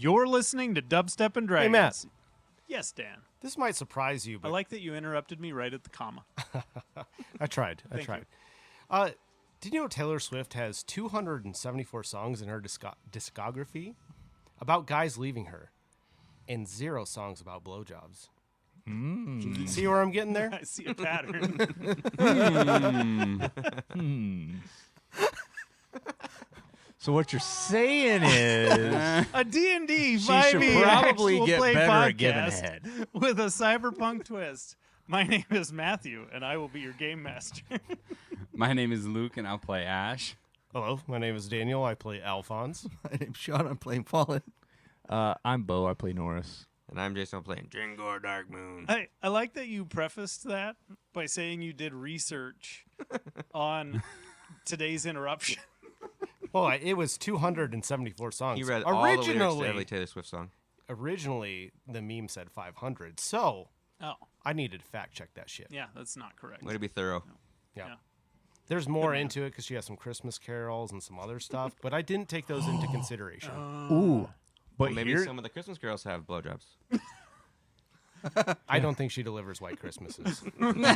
You're listening to Dubstep and Dragons. Hey, Matt. Yes, Dan. This might surprise you, but I like that you interrupted me right at the comma. I tried. Thank Did you know Taylor Swift has 274 songs in her discography about guys leaving her and 0 songs about blowjobs? See where I'm getting there? I see a pattern. So what you're saying is A D&D she 5e should probably actual get play better at giving podcast head. with a cyberpunk twist. My name is Matthew, and I will be your game master. My name is Luke, and I'll play Ash. Hello, my name is Daniel. I play Alphonse. My name's Sean. I'm playing Fallen. I'm Bo. I play Norris. And I'm Jason, I'm playing Django Dark Moon. I like that you prefaced that by saying you did research on today's interruption. Well, it was 274 songs. He read all the lyrics to every Taylor Swift song. Originally, the meme said 500, so Oh, I needed to fact check that shit. yeah, that's not correct. Way to be thorough. Yeah. There's more into it because she has some Christmas carols and some other stuff, but I didn't take those into consideration. Ooh. But Well, maybe here, some of the Christmas girls have blowjobs. I don't think she delivers white Christmases. Damn.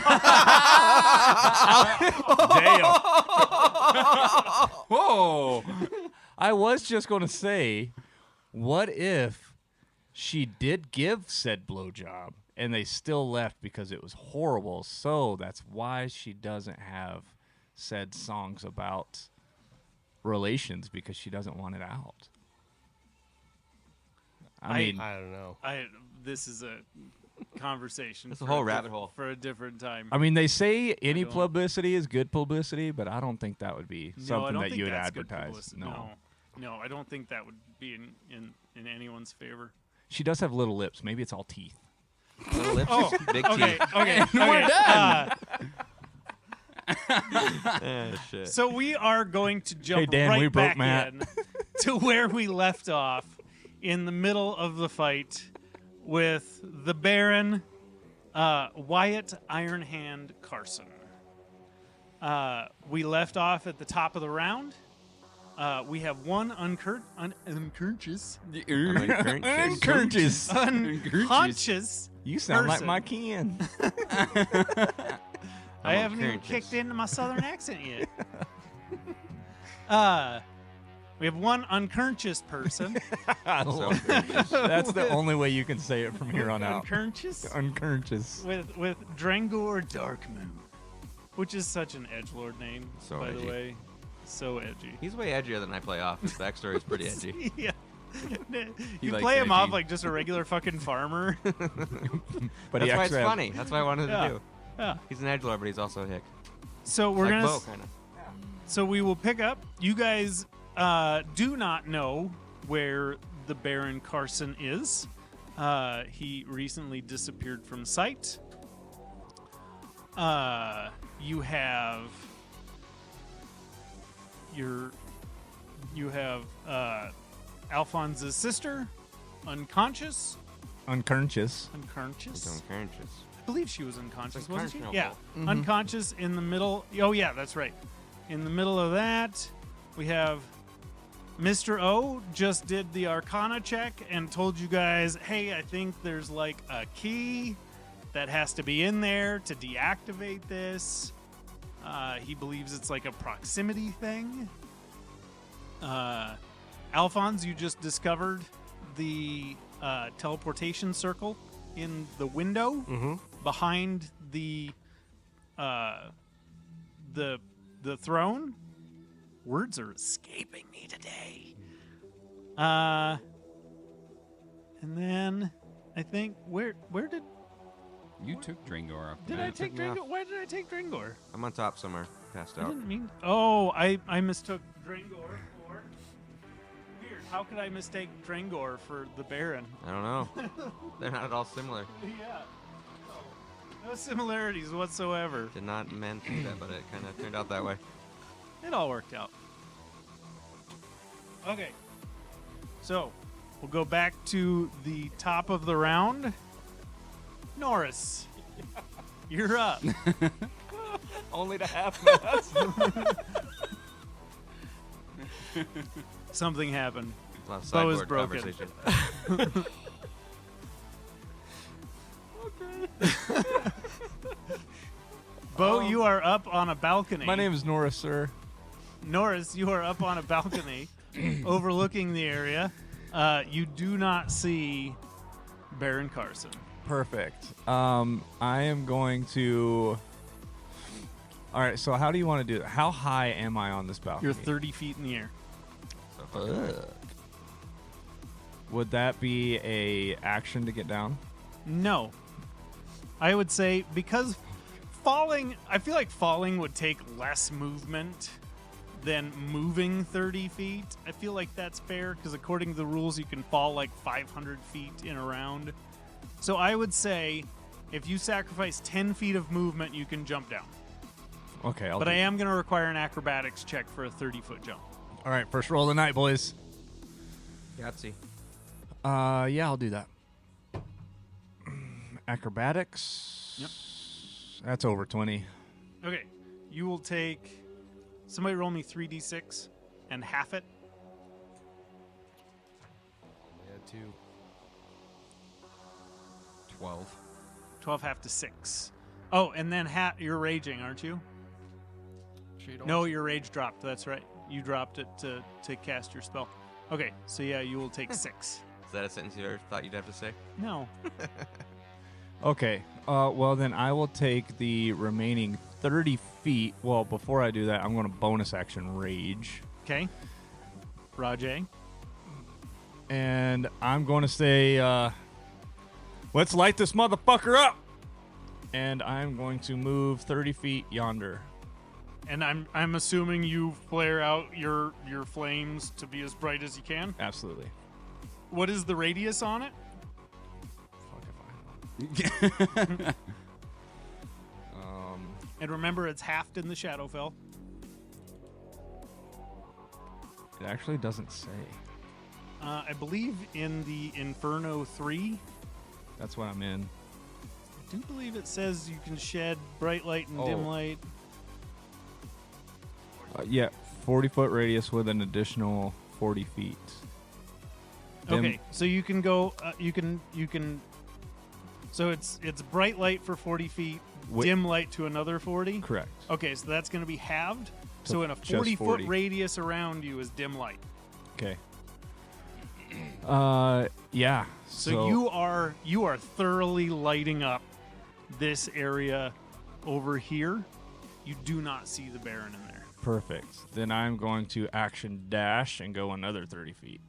whoa! I was just going to say, what if she did give said blowjob and they still left because it was horrible? So that's why she doesn't have said songs about relations, because she doesn't want it out. I mean, I don't know. This is a conversation. It's a for whole rabbit hole. for a different time. they say any don't- publicity is good publicity, but I don't think that would be No, I something don't that think you would that's good advertise. publicity. No, I don't think that would be in anyone's favor. She does have little lips. Maybe it's all teeth. Little lips, big Okay, teeth. okay. We're done. Shit. So we are going to jump Hey, Dan, right we broke back Matt. in to where we left off in the middle of the fight with the Baron, Wyatt Ironhand Carson. We left off at the top of the round. We have one unconscious Unconscious. You sound like person. my Ken. I haven't even unconscious. kicked into my southern accent yet. We have one unconscious person. I love it. That's the only way you can say it from here on out. Unconscious Unconscious. with Drangor Darkmoon, which is such an edgelord name, So by edgy. the way. So edgy. He's way edgier than I play off. His backstory is pretty edgy. Yeah. You likes play him off edgy. like just a regular fucking farmer. But That's he why it's actually has- funny. That's why I wanted Yeah. to do. Yeah. He's an edgelord, but he's also a hick. So we're Like gonna. Bo, kind of. So we will pick up. You guys do not know where the Baron Carson is. He recently disappeared from sight. You have Alphonse's sister, unconscious. Unconscious. Unconscious. He's unconscious. I believe she was unconscious, It's wasn't she? unconscionable. Yeah, unconscious in the middle. Oh yeah, that's right. In the middle of that, we have Mr. O just did the Arcana check and told you guys, hey, I think there's like a key that has to be in there to deactivate this. He believes it's like a proximity thing. Alphonse, you just discovered the teleportation circle in the window behind the throne. Words are escaping me today. And then I think where did You took Dringor off. I take took me off. Dringor? Why did I take Dringor? I'm on top somewhere, passed I out. didn't mean. Oh, I mistook Drangor for. Weird. How could I mistake Drangor for the Baron? I don't know. They're not at all similar. Yeah. No similarities whatsoever. Did not meant to do that, but it kind of turned out that way. It all worked out. Okay. So, we'll go back to the top of the round. Norris, you're up. Only to half mast. Something happened. A lot of Bow is sideboard broken. conversation. Bo, you are up on a balcony. My name is Nora, sir. Norris, you are up on a balcony overlooking the area. You do not see Baron Carson. Perfect. I am going to. All right. So how do you want to do that? How high am I on this balcony? You're 30 feet in the air. So fucking high. Would that be a action to get down? No. I would say because falling, I feel like falling would take less movement than moving 30 feet. I feel like that's fair because according to the rules, you can fall like 500 feet in a round. So I would say if you sacrifice 10 feet of movement, you can jump down. Okay. But I am going to require an acrobatics check for a 30-foot jump. All right. First roll of the night, boys. Yahtzee. Yeah, I'll do that. Acrobatics. Yep. That's over 20. Okay. You will take... Somebody roll me 3d6 and half it. Yeah, 2. 12. 12 half to 6. Oh, and then you're raging, aren't you? No, your rage dropped. That's right. You dropped it to cast your spell. Okay, so yeah, you will take 6. Is that a sentence you ever thought you'd have to say? No. Okay. Well, then I will take the remaining 30 feet. Well, before I do that, I'm going to bonus action rage. Okay. Rajay. And I'm going to say, let's light this motherfucker up. And I'm going to move 30 feet yonder. And I'm assuming you flare out your flames to be as bright as you can. Absolutely. What is the radius on it? Fuck if I know. And remember, it's halved in the Shadowfell. It actually doesn't say. I believe in the Inferno 3, That's what I'm in. I do believe it says you can shed bright light and dim Oh. light. Yeah, 40-foot radius with an additional 40 feet. Dim- Okay, so you can go. You can. So it's bright light for 40 feet, dim light to another 40. Correct. Okay, so that's going to be halved. To So in a just 40-foot 40. radius around you is dim light. Okay. Yeah. So you are thoroughly lighting up this area over here. You do not see the Baron in there. Perfect. Then I'm going to action dash and go another 30 feet.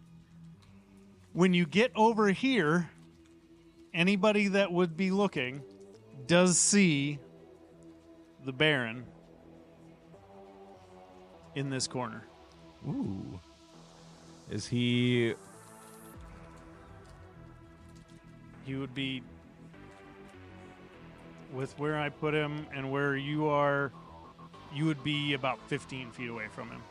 When you get over here, anybody that would be looking does see the Baron in this corner. Ooh. Is he... He would be, with where I put him and where you are, you would be about 15 feet away from him.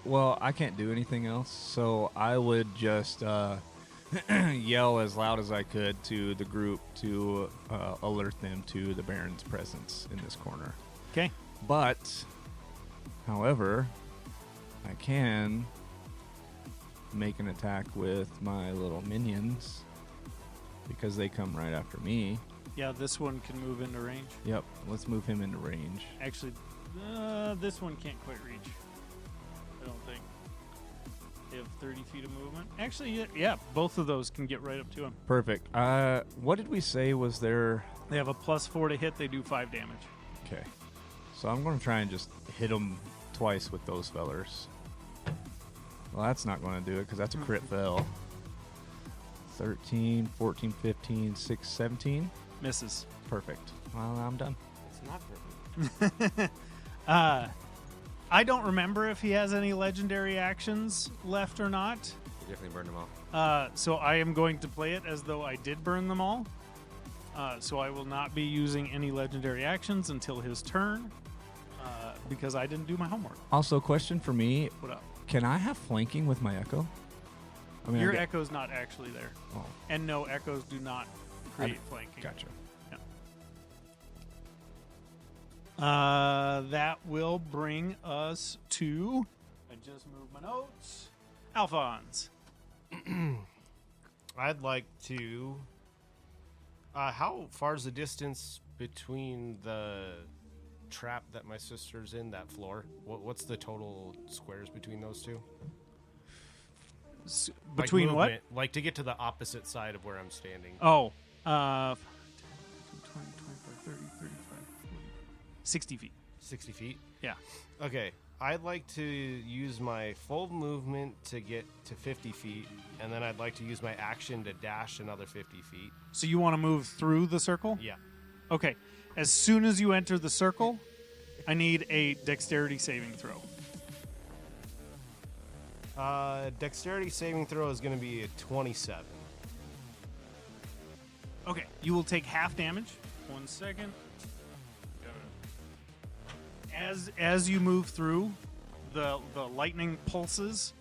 Well, I can't do anything else, so I would just yell as loud as I could to the group to alert them to the Baron's presence in this corner. Okay. But, however, I can make an attack with my little minions because they come right after me. Yeah, this one can move into range. Yep, let's move him into range. Actually, this one can't quite reach. I don't think. They have 30 feet of movement. Actually, yeah, both of those can get right up to him. Perfect. What did we say was there? They have a +4 to hit. They do 5 damage. Okay. So I'm going to try and just hit them twice with those fellers. Well, that's not going to do it because that's a crit fail. 13, 14, 15, 6, 17. Misses. Perfect. Well, I'm done. It's not perfect. I don't remember if he has any legendary actions left or not. You definitely burned them all. So I am going to play it as though I did burn them all. So I will not be using any legendary actions until his turn because I didn't do my homework. Also, question for me. What up? Can I have flanking with my echo? I mean, Your I get- echo's not actually there. Oh, And no, echoes do not create flanking. gotcha. That will bring us to... I just moved my notes. Alphonse. I'd like to. How far is the distance between the trap that my sister's in, that floor? What's the total squares between those two? Between like what? movement, like to get to the opposite side of where I'm standing. Oh, 20, 25, 30, 35, 40, 60 feet. 60 feet? Yeah. Okay. I'd like to use my full movement to get to 50 feet, and then I'd like to use my action to dash another 50 feet. So you want to move through the circle? Yeah. Okay. As soon as you enter the circle, I need a dexterity saving throw. Dexterity saving throw is going to be a 27. Okay. You will take half damage. 1 second. As you move through, the lightning pulses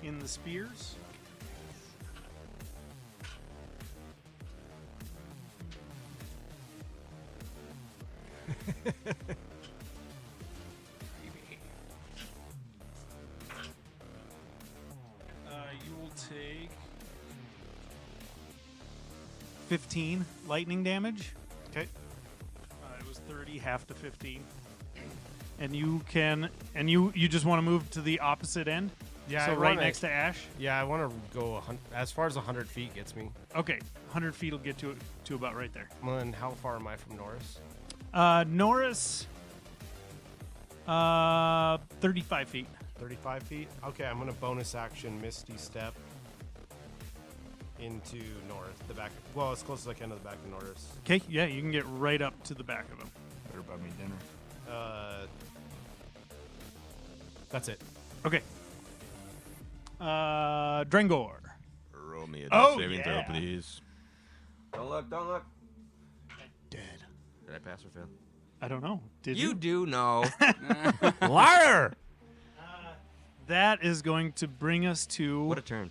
in the spears. You will take 15 lightning damage. Okay. It was 30, half to 15. And you can, and you just want to move to the opposite end? Yeah, So I right wanna- next to Ash? Yeah, I want to go as far as 100 feet gets me. Okay, 100 feet will get to about right there. Well, and how far am I from Norris? Norris, 35 feet. 35 feet? Okay, I'm going to bonus action Misty Step into Norris, the back. Well, as close as I can to the back of Norris. Okay, yeah, you can get right up to the back of him. Better buy me dinner. That's it. Okay. Drengor. Roll me a Oh, saving yeah. throw, please. Don't look, don't look. Dead. Did I pass or fail? I don't know. Did You you? do know. Liar! That is going to bring us to. What a turn.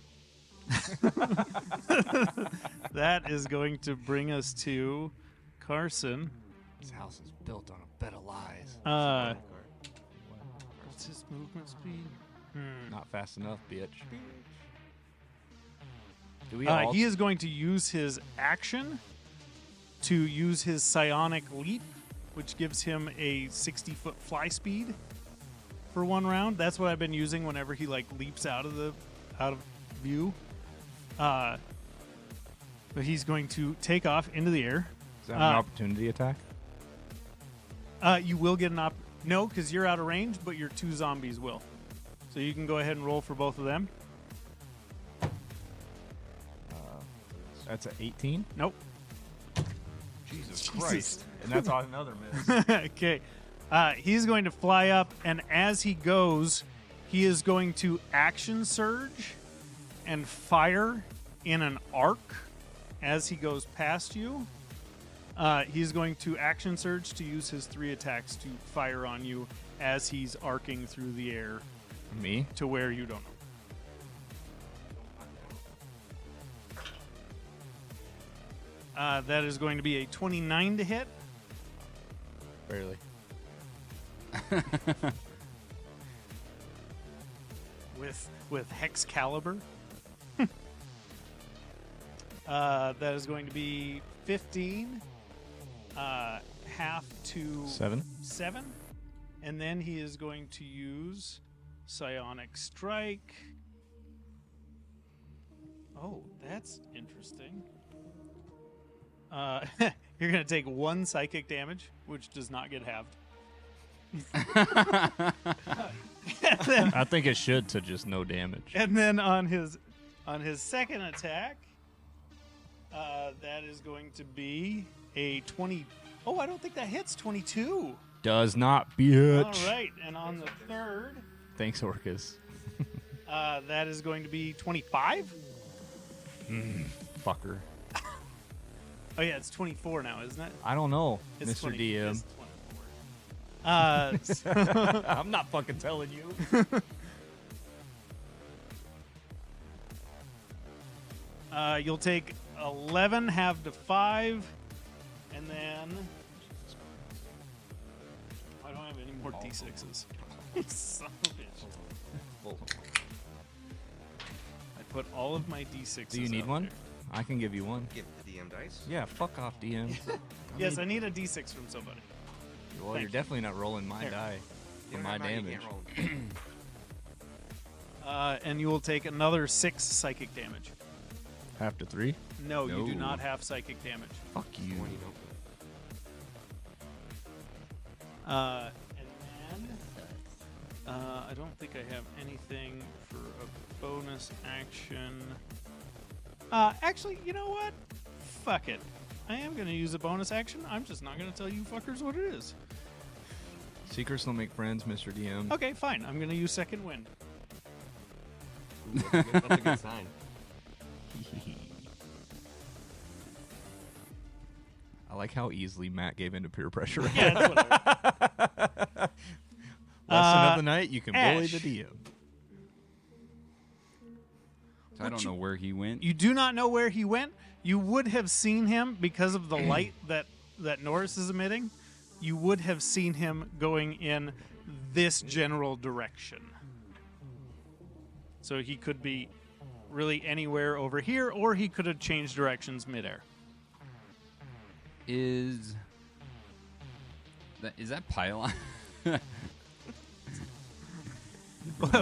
That is going to bring us to Carson. This house is built on a bed of lies. What's his movement speed? Not fast enough, bitch. Do we all? He is going to use his action to use his psionic leap, which gives him a 60-foot fly speed for 1 round. That's what I've been using whenever he leaps out of view. But he's going to take off into the air. Is that an opportunity attack? You will get an no, because you're out of range, but your 2 zombies will. So you can go ahead and roll for both of them. That's an 18. Nope. Jesus Christ. And that's on another miss. Okay. He's going to fly up, and as he goes, he is going to action surge and fire in an arc as he goes past you. He's going to action surge to use his 3 attacks to fire on you as he's arcing through the air Me? to where you don't know. That is going to be a 29 to hit. Barely. with hex caliber. That is going to be 15, half to 7. 7, and then he is going to use psionic strike. Oh, that's interesting. You're going to take 1 psychic damage, which does not get halved. I think it should to just no damage. And then on his second attack, that is going to be a 20. Oh, I don't think that hits. 22. Does not, bitch. All right, and on the third, Thanks, Orcas. that is going to be 25. Fucker. Oh yeah, it's 24 now, isn't it? I don't know, It's Mr. 20 DM. it's 24. I'm not fucking telling you. You'll take 11, half to 5, and then I don't have any more d6s. Son of a bitch. full. I put all of my d6s. Do you need out one? there. I can give you one. Give the DM dice. Yeah, fuck off, DM. Yes, I need a d6 from somebody. Well, Thank you're you. definitely not rolling my Here. die for You my don't have damage. you can't roll. And you will take another 6 psychic damage. Half to 3? No, you do No. not have psychic damage. Fuck you. One you don't. And then I don't think I have anything for a bonus action. Actually, you know what? Fuck it. I am going to use a bonus action. I'm just not going to tell you fuckers what it is. Secrets don't make friends, Mr. DM. Okay, fine. I'm going to use second wind. Ooh, that's a good sign. I like how easily Matt gave into peer pressure. Yeah, it's whatever. Lesson of the night, you can bully Ash. the DM. So I don't know where he went. You do not know where he went. You would have seen him because of the light that Norris is emitting. You would have seen him going in this general direction. So he could be really anywhere over here, or he could have changed directions midair. Is that pylon?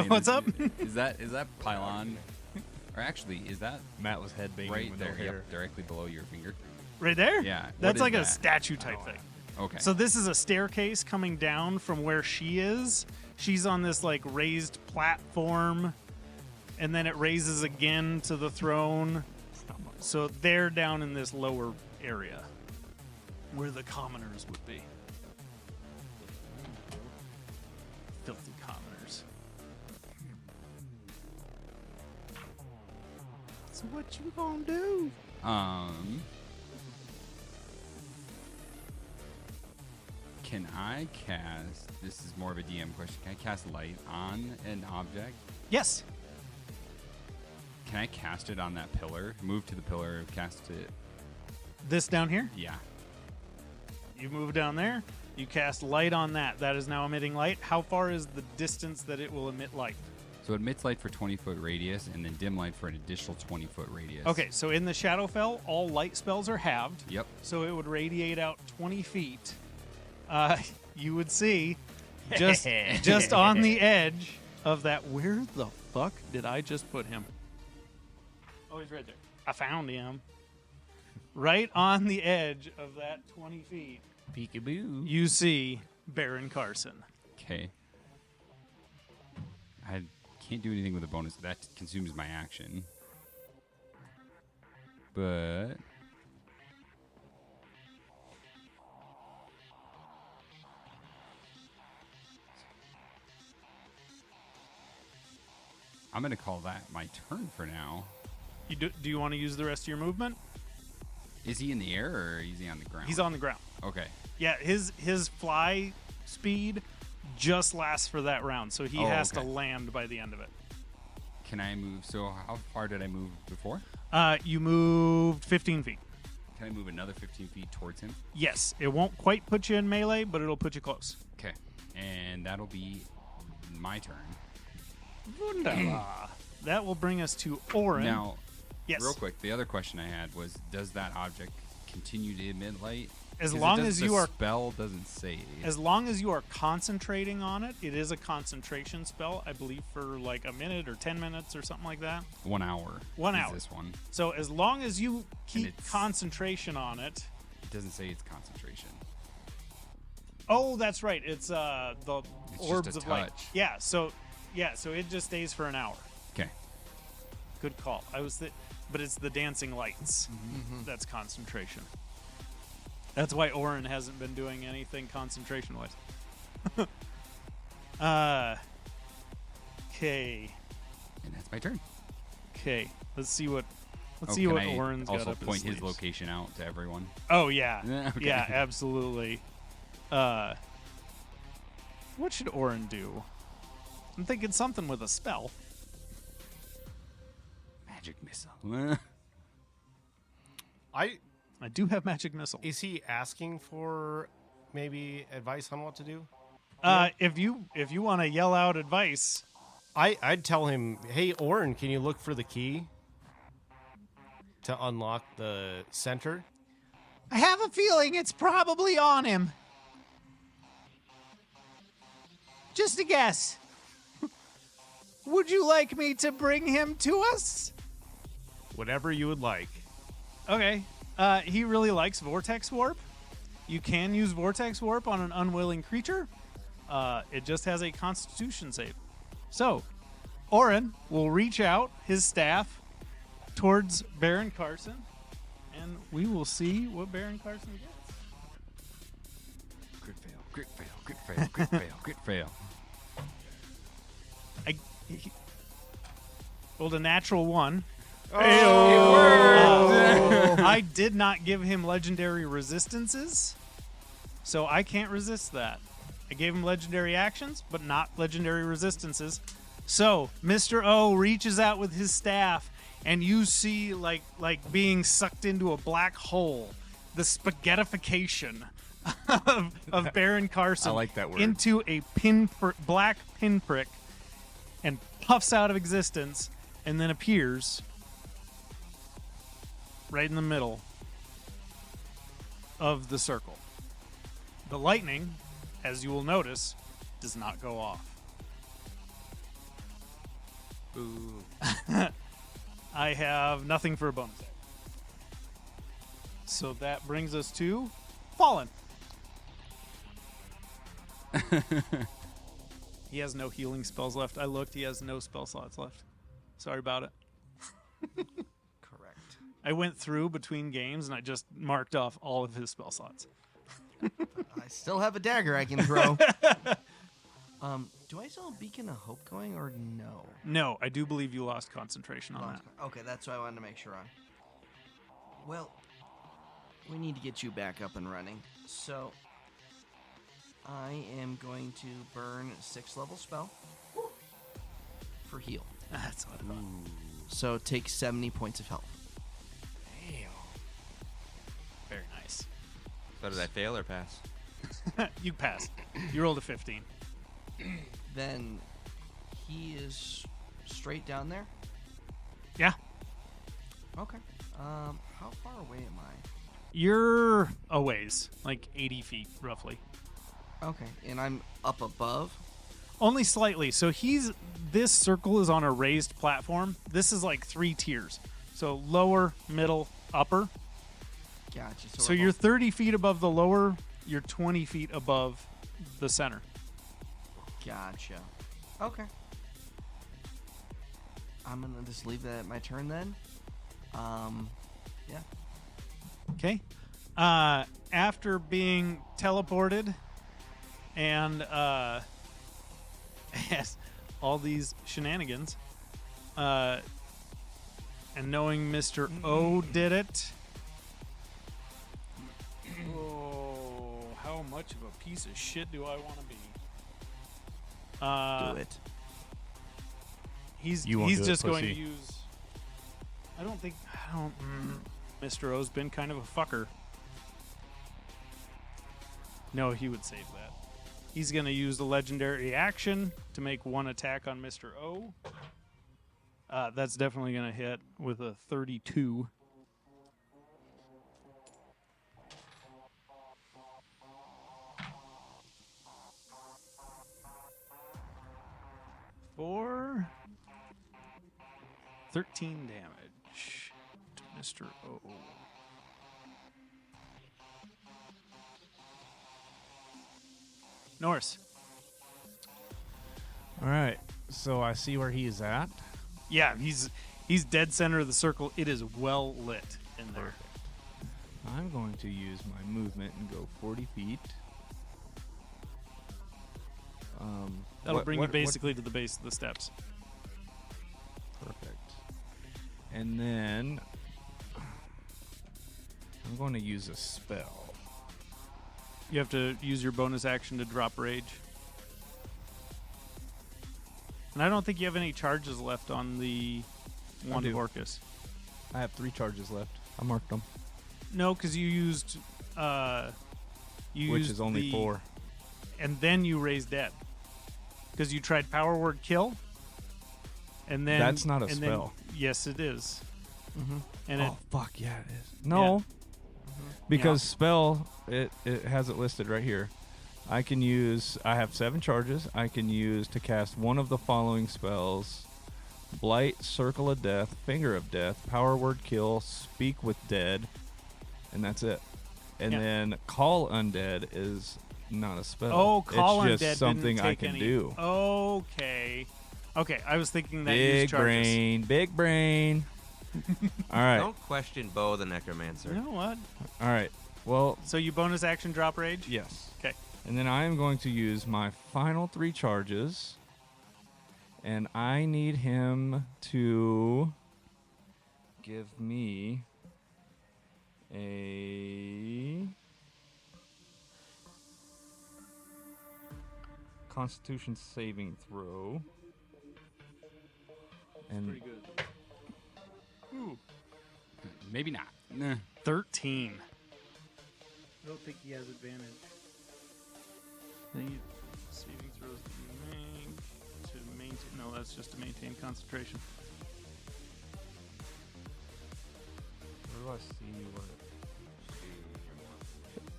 What's up? Is that pylon? Or actually, is that Matt was headbanging right with there? no hair. Yep, directly below your finger. Right there? Yeah, what That's is like a that? statue type thing. Okay. So this is a staircase coming down from where she is. She's on this like raised platform, and then it raises again to the throne. So they're down in this lower area where the commoners would be. Filthy commoners. So what you gonna do? Can I cast? This is more of a DM question. Can I cast light on an object? Yes. Can I cast it on that pillar? Move to the pillar, cast it. This down here? Yeah. You move down there. You cast light on that. That is now emitting light. How far is the distance that it will emit light? So it emits light for 20-foot radius, and then dim light for an additional 20-foot radius. Okay, so in the Shadowfell, all light spells are halved. Yep. So it would radiate out 20 feet. You would see just on the edge of that. Where the fuck did I just put him? Oh, he's right there. I found him. Right on the edge of that 20 feet, Peekaboo. you see Baron Carson. Okay. I can't do anything with a bonus. That consumes my action. But I'm going to call that my turn for now. Do you want to use the rest of your movement? Is he in the air or is he on the ground? He's on the ground. Okay. Yeah, his fly speed just lasts for that round, so he Oh, has to okay. land by the end of it. Can I move? So how far did I move before? You moved 15 feet. Can I move another 15 feet towards him? Yes, it won't quite put you in melee, but it'll put you close. Okay. And that'll be my turn. Wunderbar. That will bring us to Orin. Now, yes. real quick, the other question I had was, does that object continue to emit light? As 'Cause long it does, as the you are spell doesn't say. as long as you are concentrating on it, it is a concentration spell, I believe, for like a minute or 10 minutes or something like that. 1 hour. 1 is hour. This one. So as long as you keep it's- concentration on it. It doesn't say it's concentration. Oh, that's right. It's the It's just orbs a of light. touch. Yeah. So it just stays for an hour. Okay. Good call. But it's the dancing lights. That's concentration. That's why Orin hasn't been doing anything concentration wise. Okay. And that's my turn. Okay. Let's see what Can what I Orin's got also up point his his sleeves. location out to everyone? Oh yeah. Okay. Yeah, absolutely. What should Orin do? I'm thinking something with a spell. Magic missile. I do have magic missile. Is he asking for maybe advice on what to do? If you want to yell out advice, I'd tell him, hey, Orin, can you look for the key to unlock the center? I have a feeling it's probably on him. Just a guess. Would you like me to bring him to us? Whatever you would like. Okay. He really likes Vortex Warp. You can use Vortex Warp on an unwilling creature. It just has a Constitution save. So, Orin will reach out his staff towards Baron Carson, and we will see what Baron Carson gets. Crit fail, crit fail, crit fail, crit fail, crit fail. He rolled a natural 1. I did not give him legendary resistances, so I can't resist that. I gave him legendary actions, but not legendary resistances. So Mr. O reaches out with his staff, and you see like being sucked into a black hole, the spaghettification of Baron Carson. I like that word. Into a black pinprick, and puffs out of existence, and then appears right in the middle of the circle. The lightning, as you will notice, does not go off. Ooh. I have nothing for a bonus action. So that brings us to Fallen. He has no healing spells left. I looked. He has no spell slots left. Sorry about it. Correct. I went through between games, and I just marked off all of his spell slots. I still have a dagger I can throw. Do I still have Beacon of Hope going or no? No, I do believe you lost concentration on that. Okay, that's what I wanted to make sure on. Well, we need to get you back up and running. So, I am going to burn 6th level spell for heal. That's what I thought. So, take 70 points of health. Very nice. So did I fail or pass? You passed. You rolled a 15. Then he is straight down there. Yeah. Okay. How far away am I? You're a ways, like 80 feet, roughly. Okay, and I'm up above. Only slightly. So this circle is on a raised platform. This is like 3 tiers. So lower, middle, upper. Gotcha. So you're 30 feet above the lower, you're 20 feet above the center. Gotcha. Okay. I'm gonna just leave that at my turn then. Yeah. Okay. After being teleported and yes, all these shenanigans, and knowing Mr. O did it. Oh, how much of a piece of shit do I want to be? Do it. He's You won't do it, just going to pussy. use. Mr. O's been kind of a fucker. No, he would save that. He's going to use the legendary action to make 1 attack on Mr. O. That's definitely going to hit with a 32. For 13 damage to Mr. O. Norris. All right. So I see where he is at. Yeah, he's dead center of the circle. It is well lit in there. I'm going to use my movement and go 40 feet. That'll bring you basically to the base of the steps. Perfect. And then I'm going to use a spell. You have to use your bonus action to drop rage. And I don't think you have any charges left on the one do. Orcus. I have 3 charges left. I marked them. No, because you used Which is only the- 4. and then you raised dead. Because you tried power word kill, And then That's not a and spell. Then, yes, it is. And Oh fuck yeah, it is. No, because spell it has it listed right here. I have 7 charges. I can use to cast one of the following spells: Blight, Circle of Death, Finger of Death, Power Word Kill, Speak with Dead, and that's it. And then Call Undead is not a spell. Oh, Call it's Undead just something didn't I take can any. do. Okay. Okay, I was thinking that used Big charges. big brain. All right, Don't question Bo the Necromancer. You know what? all right. Well, So you bonus action drop rage? yes. Okay. And then I am going to use my final 3 charges. And I need him to give me a Constitution saving throw. And Pretty good. Ooh, Maybe not. Nah. 13. I don't think he has advantage. Then you saving throws that you make to maintain. No, that's just to maintain concentration. where do I see what?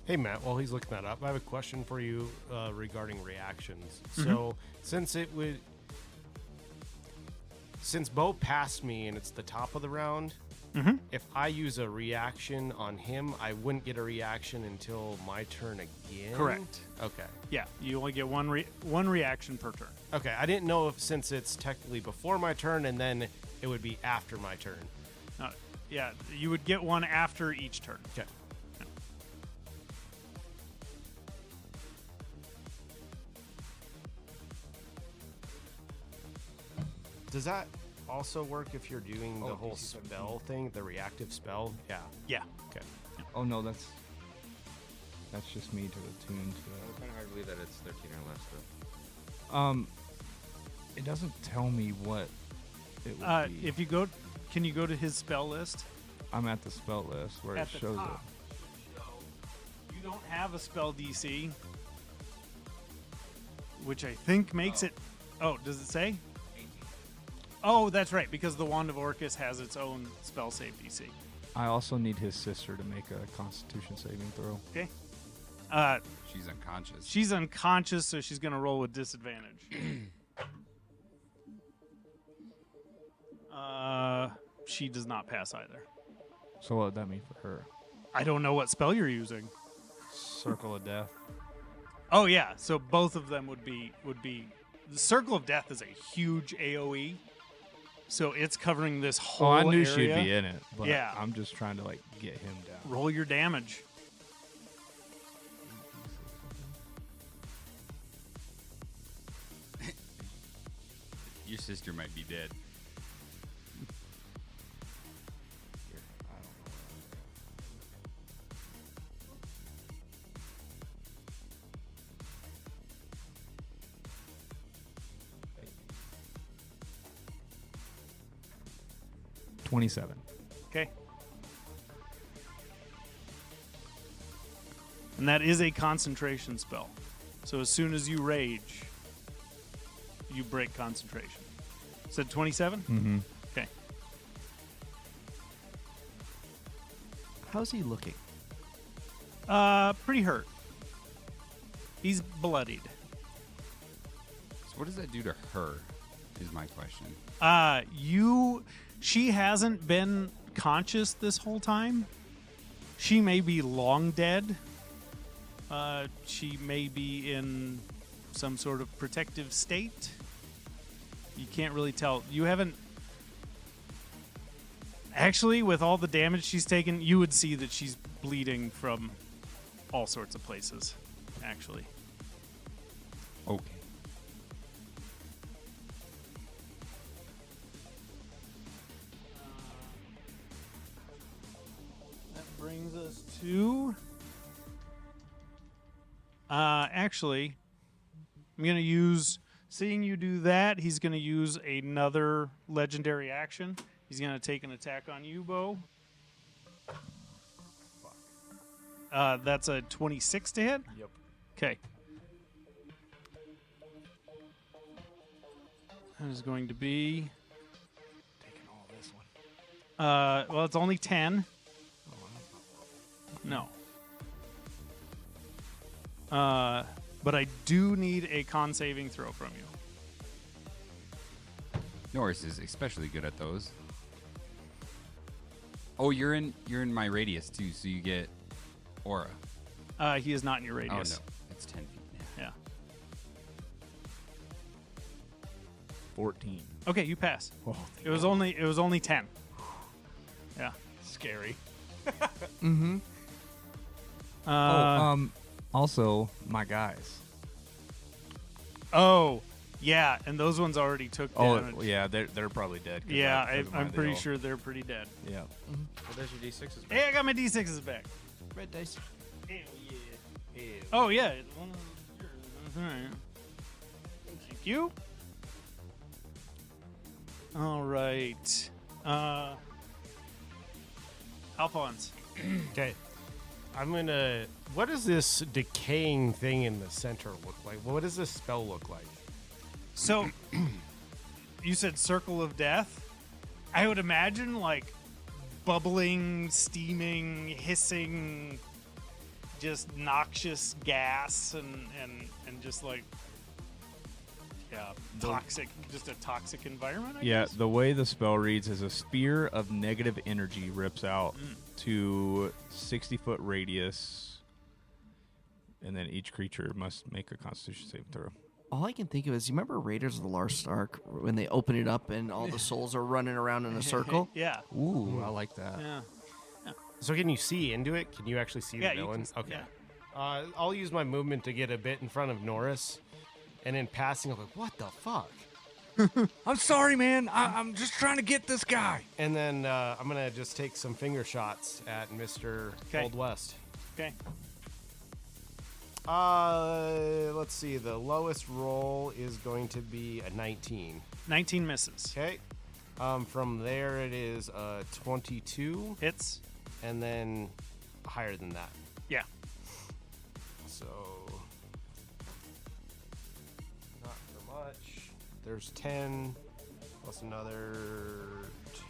Hey Matt, while he's looking that up, I have a question for you regarding reactions. Mm-hmm. So since Bo passed me and it's the top of the round, Mm-hmm. if I use a reaction on him, I wouldn't get a reaction until my turn again. Correct. Okay. Yeah, you only get one reaction per turn. Okay. I didn't know if since it's technically before my turn and then it would be after my turn. Yeah, you would get one after each turn. Okay. Does that also work if you're doing the whole spell thing, the reactive spell? Yeah. Yeah. Okay. Oh no, that's just me to attune to It's kind of hard to believe that it's 13 or less, though. that. It doesn't tell me what it would be. If you go, can you go to his spell list? I'm at the spell list where At it the shows top. You don't have a spell DC, which I think makes it. Oh, does it say? 18. Oh, that's right, because the Wand of Orcus has its own spell save DC. it. I also need his sister to make a Constitution saving throw. Okay. She's unconscious. She's unconscious, so she's going to roll with disadvantage. She does not pass either. So what would that mean for her? I don't know what spell you're using. Circle of Death. Oh yeah, so both of them would be. The Circle of Death is a huge AOE, so it's covering this whole Oh, I knew area. she'd be in it, but Yeah. I'm just trying to like get him down. Roll your damage. Your sister might be dead. Here, I don't know. 27. Okay. And that is a concentration spell. So as soon as you rage, you break concentration. Said 27? Mm-hmm. Okay. How's he looking? Pretty hurt. He's bloodied. So what does that do to her? Is my question. She hasn't been conscious this whole time. She may be long dead. She may be in some sort of protective state. You can't really tell. You haven't. Actually, with all the damage she's taken, you would see that she's bleeding from all sorts of places, actually. Okay. That brings us to. Actually, I'm going to use. Seeing you do that, he's going to use another legendary action. He's going to take an attack on you, Bo. That's a 26 to hit? Yep. Okay. That is going to be Well, it's only 10. No. But I do need a con saving throw from you. Norris is especially good at those. Oh, you're in my radius too, so you get aura. He is not in your Oh radius. no, it's 10 feet. Yeah. Yeah. 14. Okay, you pass. Oh, It was only 10. Yeah. scary. Mm-hmm. Also, my guys. Yeah, and those ones already took Oh, damage. yeah, they're probably dead. 'cause Yeah, because of my I'm pretty deal. sure they're pretty dead. Yeah. Well, there's your D6s. Hey, I got my D6s back. Red dice. Hell yeah. Oh, yeah. One of yours. All right. Thank you. All right. Alphonse. Okay. I'm gonna. What does this decaying thing in the center look like? What does this spell look like? So, you said Circle of Death. I would imagine like bubbling, steaming, hissing, just noxious gas and just like toxic, just a toxic environment. I Yeah, guess? the way the spell reads is a spear of negative energy rips out to 60-foot radius, and then each creature must make a Constitution saving throw. All I can think of is, you remember Raiders of the Lost Ark when they open it up and all the souls are running around in a circle? Yeah. Ooh, I like that. Yeah. So can you see into it? Can you actually see Yeah, the you villains? can- Okay. yeah. I'll use my movement to get a bit in front of Norris, and in passing, I'm like, "What the fuck?" I'm sorry, man. I'm just trying to get this guy. And then I'm gonna just take some finger shots at Mr. 'Kay. Old West. Okay. Let's see. The lowest roll is going to be a 19. 19 misses. Okay. From there, it is a 22, Hits. and then higher than that. Yeah. So not for much. There's 10 plus another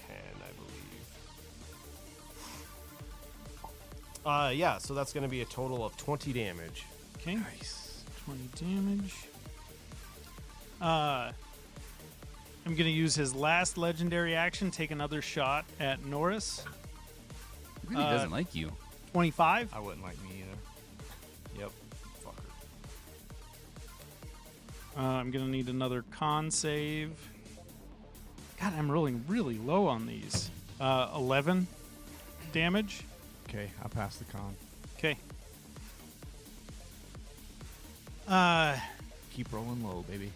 10, I believe. Yeah, so that's going to be a total of 20 damage. Okay. Nice. 20 damage. I'm going to use his last legendary action, take another shot at Norris. He really doesn't like you. 25. I wouldn't like me either. Yep. Fucker. I'm going to need another con save. God, I'm rolling really low on these. 11 damage. Okay, I passed the con. Okay. Keep rolling low, baby.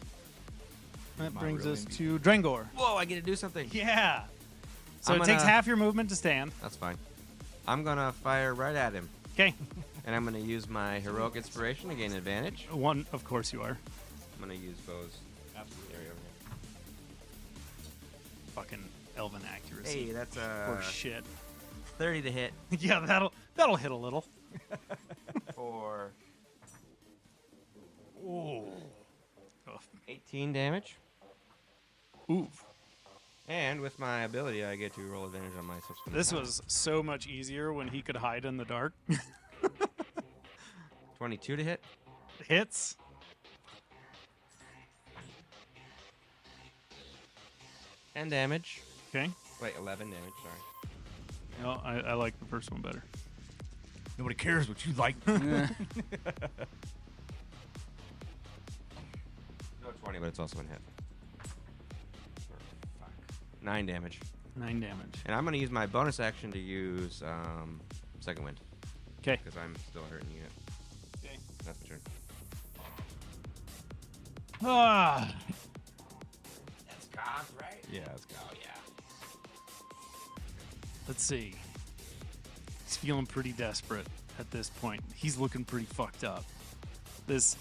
That My brings real us MVP. to Drengor. Whoa, I get to do something. Yeah. So I'm it takes gonna- half your movement to stand. That's fine. I'm gonna fire right at him, Okay. and I'm gonna use my heroic inspiration to gain advantage. One, of course you are. I'm gonna use Bo's area over Fucking elven accuracy. here. Hey, that's For shit. 30 to hit Yeah, that'll hit a little. for Ooh. 18 damage. Oof. And with my ability, I get to roll advantage on my subsequent This attack. was so much easier when he could hide in the dark. 22 to hit. Hits. And damage. Okay. Wait, 11 damage, sorry. No, I like the first one better. Nobody cares what you like. No, 20, but it's also in hit. Fuck. 9 damage. 9 damage. And I'm going to use my bonus action to use Second Wind. Okay. Because I'm still hurting you. Okay. That's my turn. Ah. That's Cobb, right? Yeah, it's got Oh, yeah. Let's see. He's feeling pretty desperate at this point. He's looking pretty fucked up. This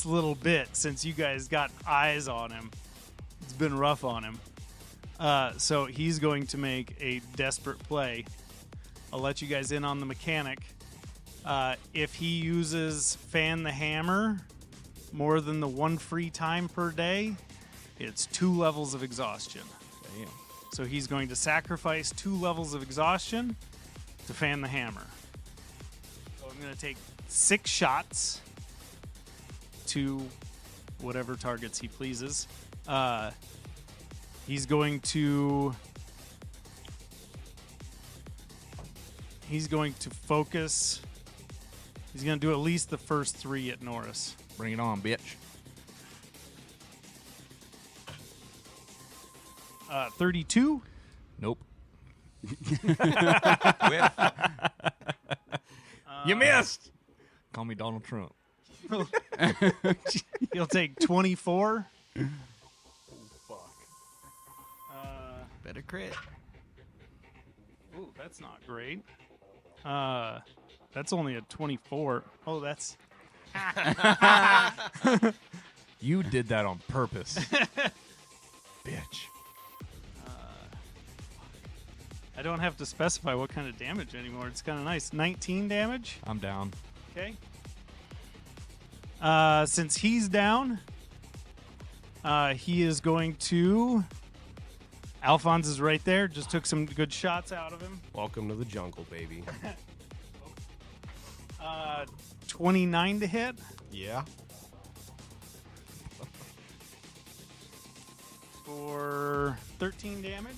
little bit since you guys got eyes on him, it's been rough on him. So he's going to make a desperate play. I'll let you guys in on the mechanic. If he uses Fan the Hammer more than the one free time per day, it's 2 levels of exhaustion. Damn. So he's going to sacrifice 2 levels of exhaustion to fan the hammer. So I'm going to take 6 shots to whatever targets he pleases. He's going to focus. He's going to do at least the first 3 at Norris. Bring it on, bitch. 32. Nope. Whiff. You missed. Call me Donald Trump. He'll take 24. Better crit. Ooh, that's not great. That's only a 24. Oh, that's... You did that on purpose. Bitch. I don't have to specify what kind of damage anymore. It's kind of nice. 19 damage. I'm down. Okay. Since he's down, he is going to... Alphonse is right there. Just took some good shots out of him. Welcome to the jungle, baby. 29 to hit. Yeah. For 13 damage.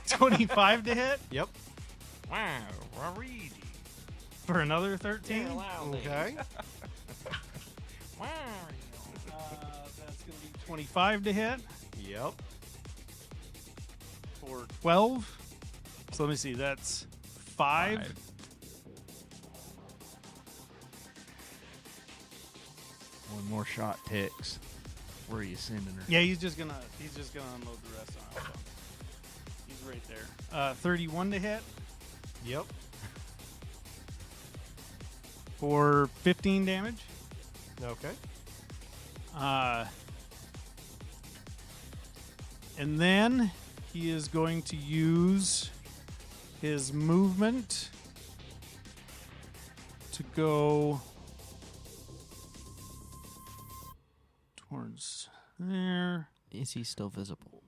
25 to hit. Yep. Wow, Raridi. For another 13. Okay. That's going to be 25 to hit. Yep. For 12. So let me see. That's 5. One more shot ticks. Where are you sending her? Yeah, he's just gonna unload the rest on him. He's right there. 31 to hit Yep. for 15 damage. Okay. And then he is going to use his movement to go towards there. Is he still visible?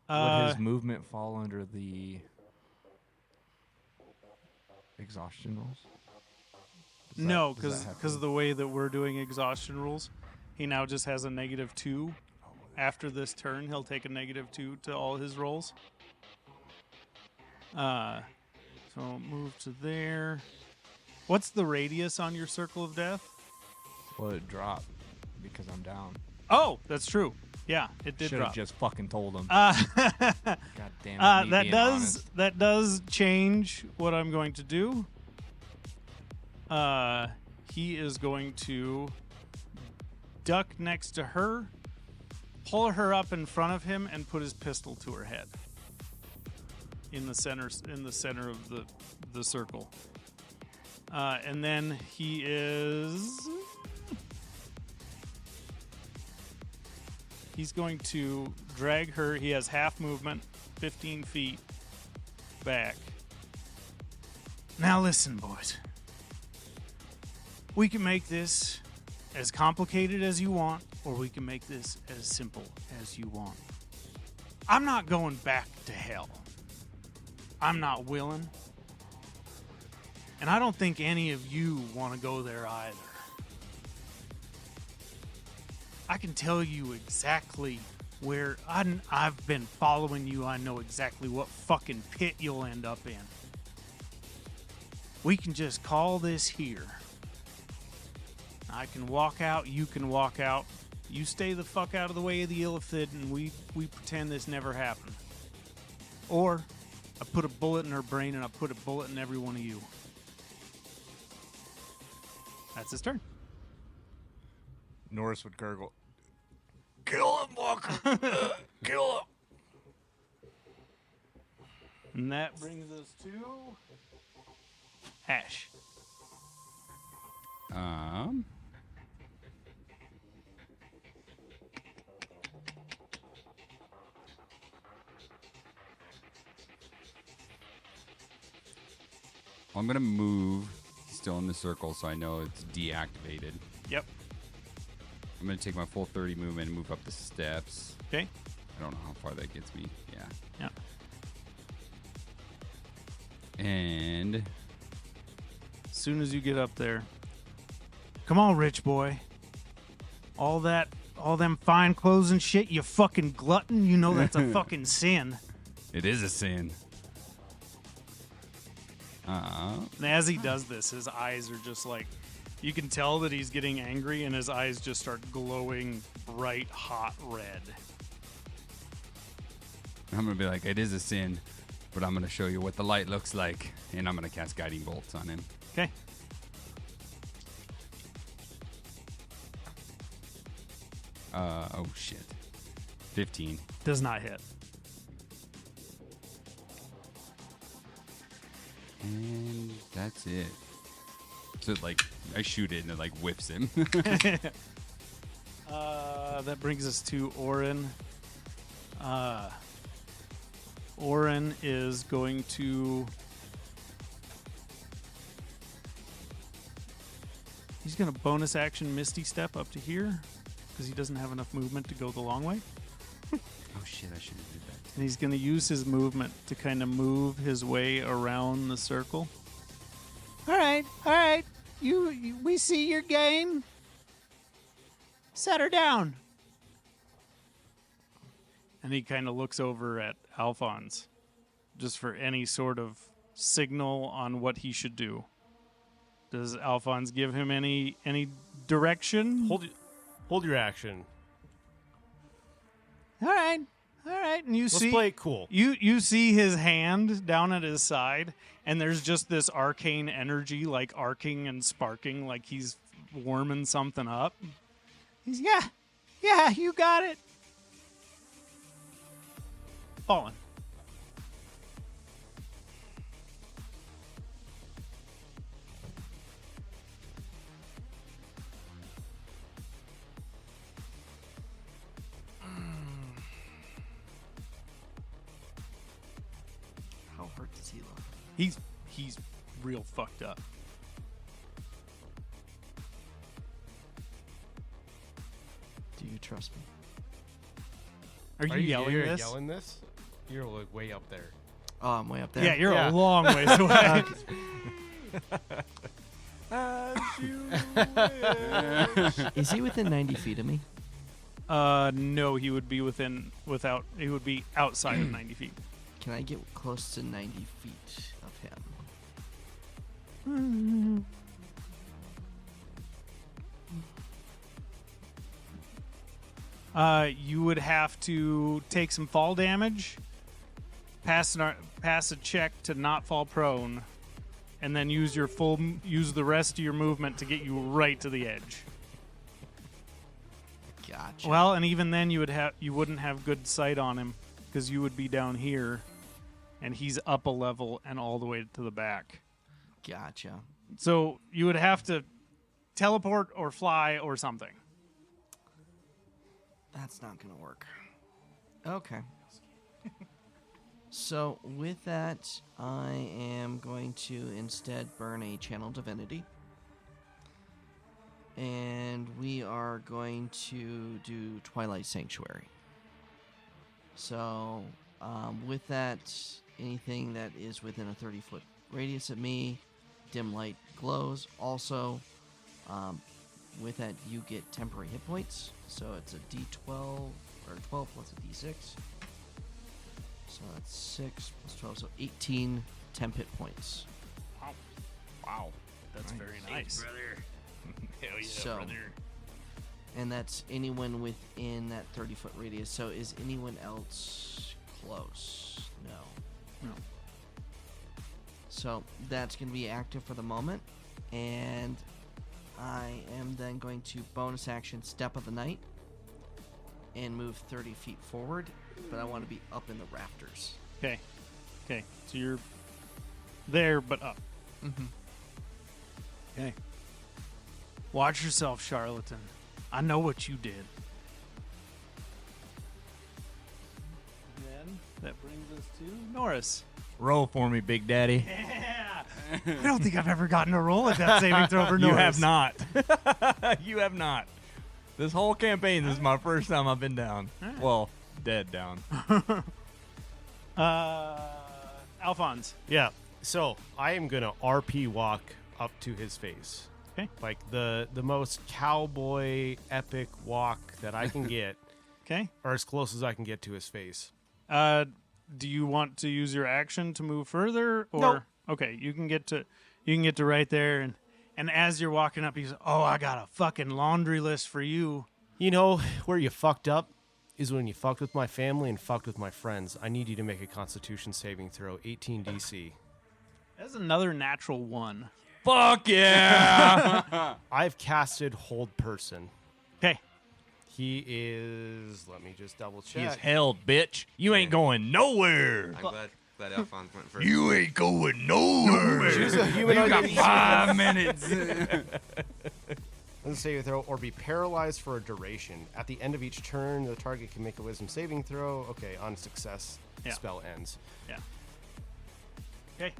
Would his movement fall under the exhaustion rules? No, does that because of the way that we're doing exhaustion rules, he now just has a -2. After this turn, he'll take a -2 to all his rolls. So move to there. What's the radius on your circle of death? Well, it dropped because I'm down. Oh, that's true. Yeah, it did Should have drop. just fucking told him. Uh, God damn it. me being honest. that does change what I'm going to do. He is going to duck next to her, pull her up in front of him, and put his pistol to her head. In the center of the circle. And then he's going to drag her. He has half movement, 15 feet back. Now listen, boys. We can make this as complicated as you want, or we can make this as simple as you want. I'm not going back to hell. I'm not willing. And I don't think any of you want to go there either. I can tell you exactly where I've been following you. I know exactly what fucking pit you'll end up in. We can just call this here. I can walk out, you can walk out. You stay the fuck out of the way of the Illithid, and we pretend this never happened. Or I put a bullet in her brain, and I put a bullet in every one of you. That's his turn. Norris would gurgle. Kill him, Walker. Kill him. And that brings us to Ash. I'm gonna move still in the circle so I know it's deactivated. Yep. I'm going to take my full 30 movement and move up the steps. Okay. I don't know how far that gets me. Yeah. Yeah. And As soon as you get up there, come on, rich boy. All them fine clothes and shit, you fucking glutton. You know that's a fucking sin. it is a sin. And as he does this, his eyes are just like, you can tell that he's getting angry, and his eyes just start glowing bright, hot red. I'm going to be like, it is a sin, but I'm going to show you what the light looks like. And I'm going to cast Guiding Bolts on him. Okay. Oh, shit. 15. Does not hit. And that's it. So, like, I shoot it and it, like, whiffs him. That brings us to Orin. Orin is going to... He's going to bonus action Misty Step up to here because he doesn't have enough movement to go the long way. Oh, shit, I should have did that. And he's going to use his movement to kind of move his way around the circle. All right. We see your game. Set her down. And he kind of looks over at Alphonse just for any sort of signal on what he should do. Does Alphonse give him any direction? Hold your action. All right. And you Let's see, play it cool. You see his hand down at his side, and there's just this arcane energy, like arcing and sparking, like he's warming something up. He's yeah, you got it. Fallen. How hurt does he look? He's real fucked up. Do you trust me? Are you yelling you're this? yelling this? You're like way up there. Oh, I'm way up there. Yeah, you're Yeah. a long ways away. Is he within 90 feet of me? No, he would be he would be outside of 90 feet. Can I get close to 90 feet of him? You would have to take some fall damage, pass a check to not fall prone, and then use the rest of your movement to get you right to the edge. Gotcha. Well, and even then you wouldn't have good sight on him because you would be down here, and he's up a level and all the way to the back. Gotcha. So you would have to teleport or fly or something. That's not going to work. Okay. So with that, I am going to instead burn a Channel Divinity. And we are going to do Twilight Sanctuary. So with that, anything that is within a 30-foot radius of me, dim light glows. Also, with that, you get temporary hit points. So it's a D12, or 12 plus a D6. So that's 6 plus 12, so 18 temp hit points. Wow. That's very nice. Hell yeah, So- brother. And that's anyone within that 30-foot radius. So is anyone else close? No. No. So that's going to be active for the moment. And I am then going to bonus action Step of the Night and move 30 feet forward. But I want to be up in the rafters. Okay. So you're there, but up. Mm-hmm. Okay. Watch yourself, charlatan. I know what you did. Then that brings us to Norris. Roll for me, Big Daddy. Yeah. I don't think I've ever gotten a roll at that saving throw for Norris. You have not. You have not. This whole campaign, this is my first time I've been down. Alright. Well, dead down. Alphonse. Yeah. So I am gonna RP walk up to his face. Okay. Like the most cowboy epic walk that I can get, Okay. or as close as I can get to his face. Do you want to use your action to move further, or Nope. okay? You can get to right there, and as you're walking up, he's, oh, I got a fucking laundry list for you. You know where you fucked up is when you fucked with my family and fucked with my friends. I need you to make a Constitution saving throw, 18 DC. That's another natural one. Fuck yeah! I've casted Hold Person. Okay. He is. Let me just double He's check. held, bitch. You ain't going nowhere. I'm glad Alphonse went first. You ain't going nowhere. Choose a humanoid. got 5 minutes. Let's save throw or be paralyzed for a duration. At the end of each turn, the target can make a Wisdom saving throw. Okay, on success, the Yeah. spell ends. Yeah. Okay.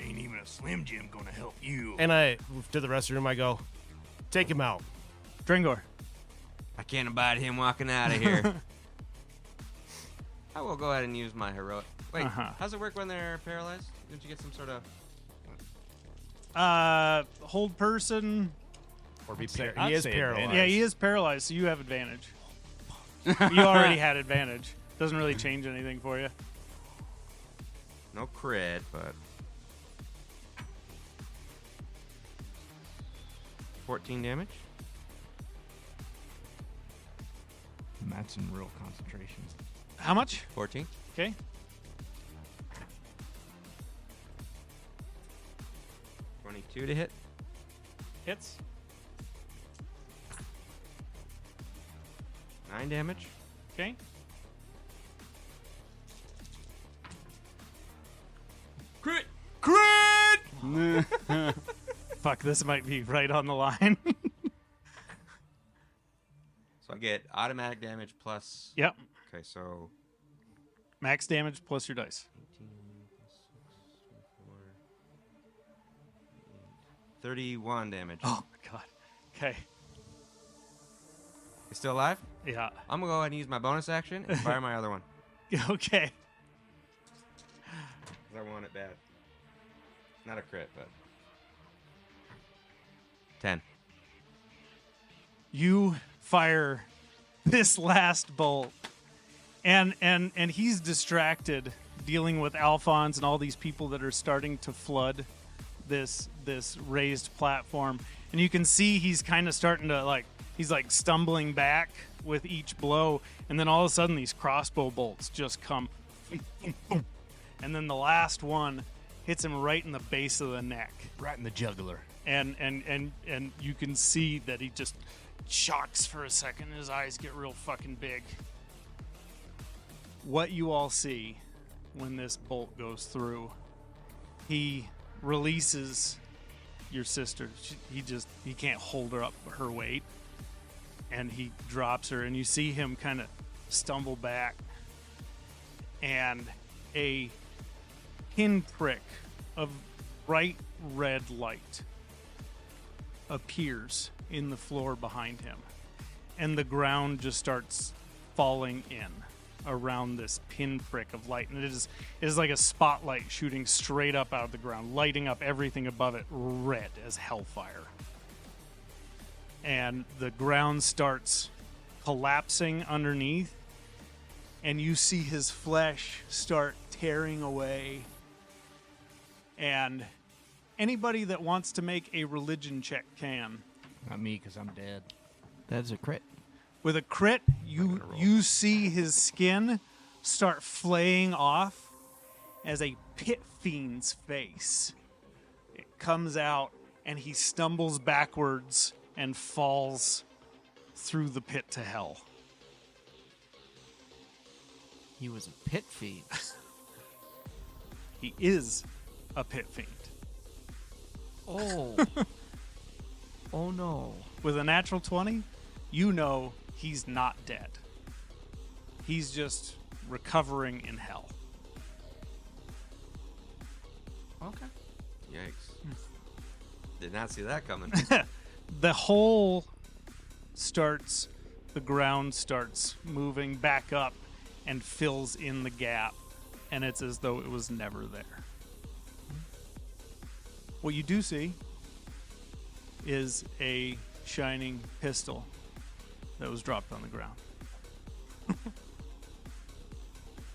Ain't even a Slim Jim gonna help you. And I, to the rest of the room, I go, take him out. Drengor. I can't abide him walking out of here. I will go ahead and use my heroic. Wait, how's it work when they're paralyzed? Didn't you get some sort of? Hold person. Or be say- he I'd is say paralyzed. advantage. Yeah, he is paralyzed, so you have advantage. You already had advantage. Doesn't really change anything for you. No crit, but 14 damage. Matt's in real concentration. How much? 14. Okay. $22 to hit. Hits. 9 damage. Okay. Crit! Crit! Fuck, this might be right on the line. So I get automatic damage plus. Yep. Okay, so Max damage plus your dice. 18 plus 6, 24, 31 damage. Oh my god. Okay. He's still alive? Yeah. I'm gonna go ahead and use my bonus action and fire my other one. Okay. 'Cause I want it bad. Not a crit, but 10. You fire this last bolt, and he's distracted dealing with Alphonse and all these people that are starting to flood this raised platform, and you can see he's kind of starting to he's stumbling back with each blow, and then all of a sudden these crossbow bolts just come, and then the last one hits him right in the base of the neck. Right in the jugular. And you can see that he just shocks for a second. His eyes get real fucking big. What you all see when this bolt goes through, he releases your sister. He can't hold her up her weight, and he drops her, and you see him kind of stumble back, and a pinprick of bright red light appears in the floor behind him, and the ground just starts falling in around this pinprick of light, and it is like a spotlight shooting straight up out of the ground, lighting up everything above it red as hellfire. And the ground starts collapsing underneath, and you see his flesh start tearing away. And anybody that wants to make a religion check can. Not me, because I'm dead. That's a crit. With a crit, you see his skin start flaying off as a pit fiend's face. It comes out, and he stumbles backwards and falls through the pit to hell. He was a pit fiend. He is a pit fiend. Oh. Oh no. With a natural 20, you know he's not dead. He's just recovering in hell. Okay. Yikes. Did not see that coming. The whole the ground starts moving back up and fills in the gap, and it's as though it was never there. What you do see is a shining pistol that was dropped on the ground.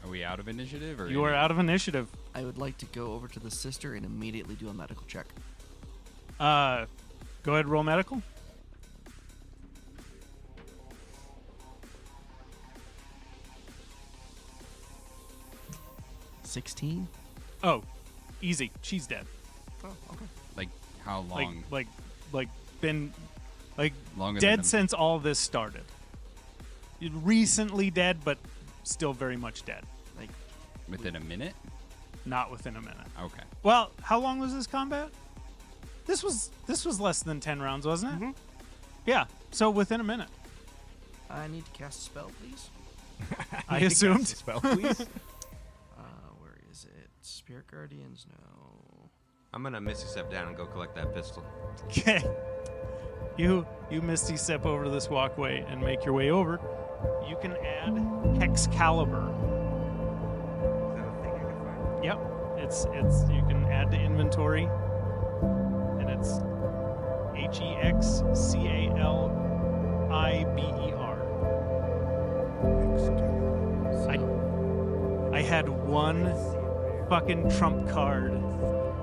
Are we out of initiative? Or You are out of initiative. I would like to go over to the sister and immediately do a medical check. Go ahead, roll medical. $16. Oh, easy. She's dead. Oh, okay. Like how long? Like been like Longer than dead a- since all this started. Recently dead, but still very much dead. Like, Within a minute? Not within a minute. Okay. Well, how long was this combat? This was less than 10 rounds, wasn't it? Mm-hmm. Yeah. So within a minute, I need to cast a spell, please. I assumed. Spell, please. Where is it? Spirit Guardians? No. I'm gonna Misty Step down and go collect that pistol. Okay. You misty step over this walkway and make your way over. You can add Excalibur. Is that a thing I can find? Yep. It's you can add to inventory, and it's HEXCALIBER. I had one fucking trump card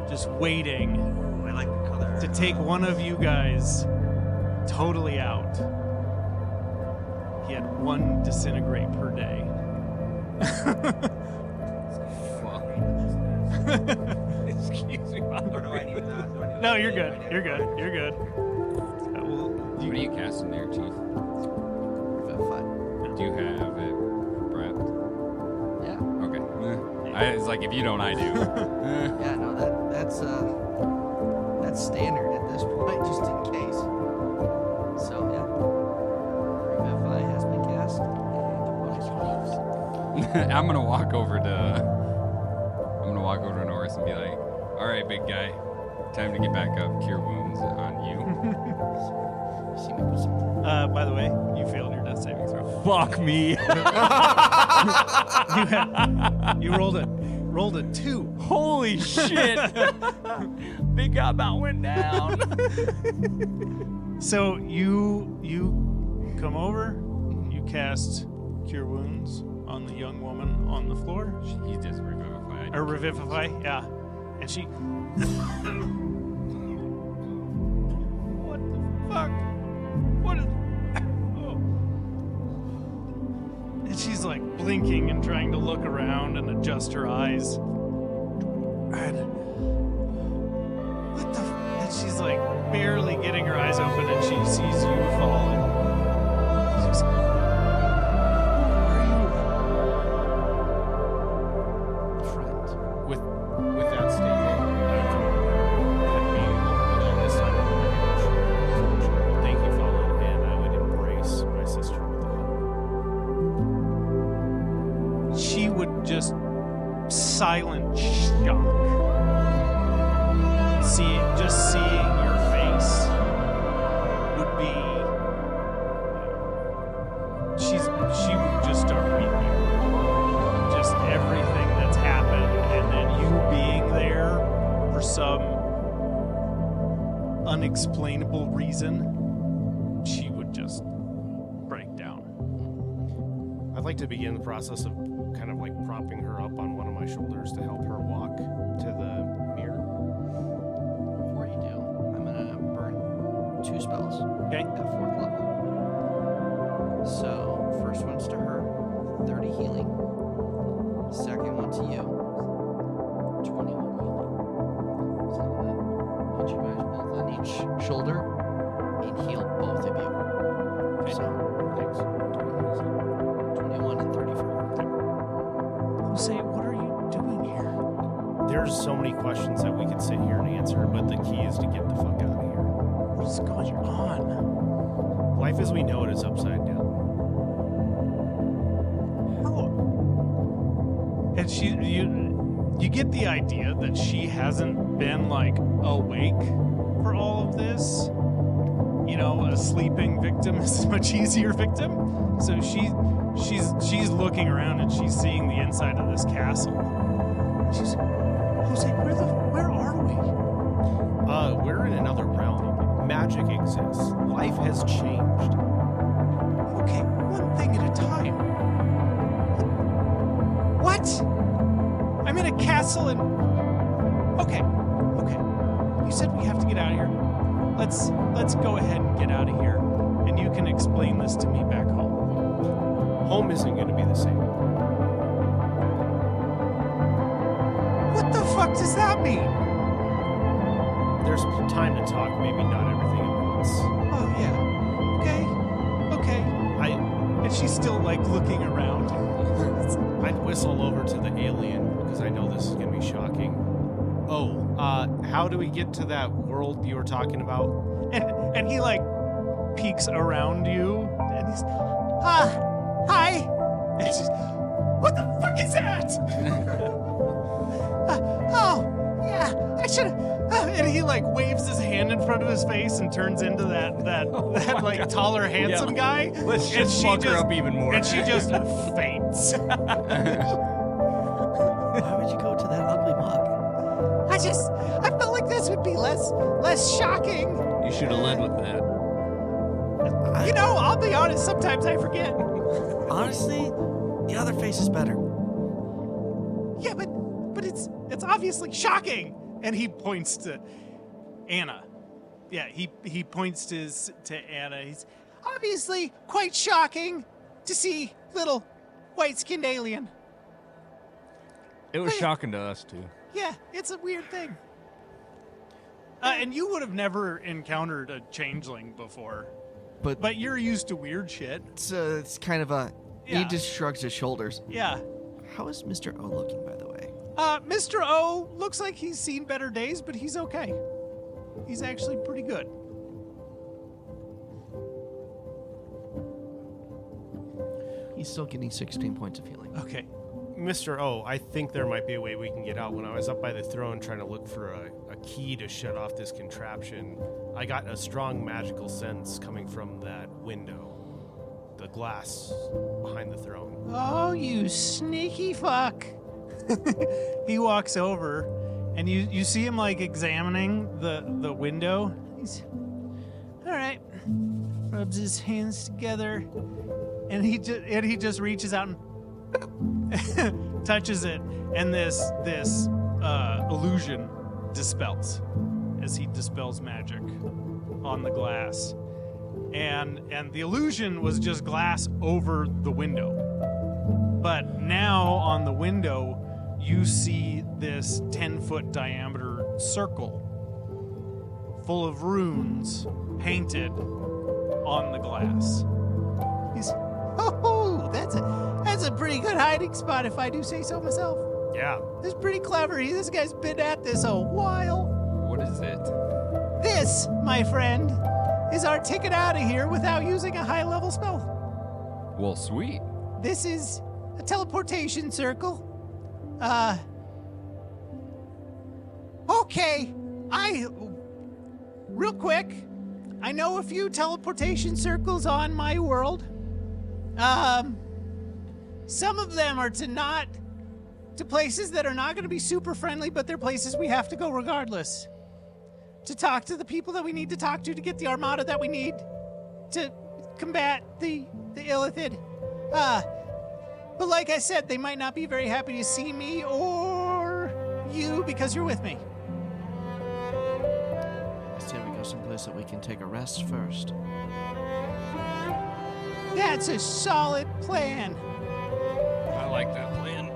just waiting Ooh, I like the color. to take one of you guys totally out. He had one disintegrate per day. Excuse me. Or do I need that? Do I need No, that? you're good. You're good. You're good. What are you casting there, Chief? Revivify. Do you have it prepped? Yeah. Okay. It's like if you don't, I do. Yeah, no, that's standard at this point, just in case. So yeah, Revivify has been cast. And I'm gonna walk over to Norris and be like, "All right, big guy, time to get back up. Cure wounds on you." see me put some. By the way, you failed your death saving throw. Fuck me. You rolled a 2. Holy shit. Big guy about went down. So you come over, you cast Cure Wounds on the young woman on the floor. He just revivified. Or Revivify, yeah. And she... What the fuck? What is... Oh. And she's like blinking and trying to look around and adjust her eyes. And... What the... And she's like barely getting her eyes open and she sees you falling. She's like, Friend. With that statement, I'd be at this time of the thank you, Fallen, and I would embrace my sister with a hug. she would just silent shock. Just seeing your face would be. She would just start weeping. Just everything that's happened, and then you being there for some unexplainable reason, she would just break down. I'd like to begin the process of kind of like propping her up on one of my shoulders to help her walk to the mirror. Before you do, I'm gonna burn 2 spells Okay. at 4th level. So, first one's to her, 30 healing. Second one to you, 21 healing. So I'm gonna hit you guys both on each shoulder and heal both of you. So, Thanks. 21 and 30 for her. Jose, what are you doing here? There's so many questions that we could sit here and answer, but the key is to get the fuck out of here. What is going on? Life as we know it is upside down. How? And you get the idea that she hasn't been like awake for all of this. a sleeping victim is a much easier victim. So she's looking around and she's seeing the inside of this castle. She's, Jose, where are we? We're in another realm. Magic exists. Life has changed. Okay, one thing at a time. What? I'm in a castle and... Okay. You said we have to get out of here. Let's go ahead and get out of here. And you can explain this to me back home. Home isn't going to be the same. What the fuck does that mean? There's time to talk, maybe not everything at once. Oh, yeah. Okay. And she's still, looking around. I'd whistle over to the alien, because I know this is going to be shocking. Oh, how do we get to that world you were talking about? And he, peeks around you, and he's, hi. And she's, what the fuck is that? Oh, yeah, I should have. And he waves his hand in front of his face and turns into that taller, handsome guy. Let's just fuck her up even more. And she just faints. Why would you go to that ugly mug? I felt like this would be less shocking. You should have led with that. I'll be honest, sometimes I forget. Honestly, the other face is better. Yeah, but it's obviously shocking. And he points to Anna. Yeah, he points to Anna. He's obviously quite shocking to see little white-skinned alien. It was shocking to us, too. Yeah, it's a weird thing. And you would have never encountered a changeling before. But you're used to weird shit. It's kind of a... Yeah. He just shrugs his shoulders. Yeah. How is Mr. O looking, by the way? Mr. O looks like he's seen better days, but he's okay. He's actually pretty good. He's still getting 16 points of healing. Okay. Mr. O, I think there might be a way we can get out. When I was up by the throne trying to look for a key to shut off this contraption, I got a strong magical sense coming from that window, the glass behind the throne. Oh, you sneaky fuck. He walks over, and you see him examining the window. He's all right. Rubs his hands together, and he just reaches out and touches it, and this illusion dispels as he dispels magic on the glass, and the illusion was just glass over the window, but now on the window you see this 10-foot diameter circle full of runes painted on the glass. He's, oh, that's a pretty good hiding spot if I do say so myself. Yeah. This is pretty clever. This guy's been at this a while. What is it? This, my friend, is our ticket out of here without using a high-level spell. Well, sweet. This is a teleportation circle. Okay, real quick, I know a few teleportation circles on my world. Some of them are to places that are not going to be super friendly, but they're places we have to go regardless. To talk to the people that we need to talk to get the armada that we need to combat the Illithid. But like I said, they might not be very happy to see me or you because you're with me. I say we go someplace that we can take a rest first. That's a solid plan. I like that plan.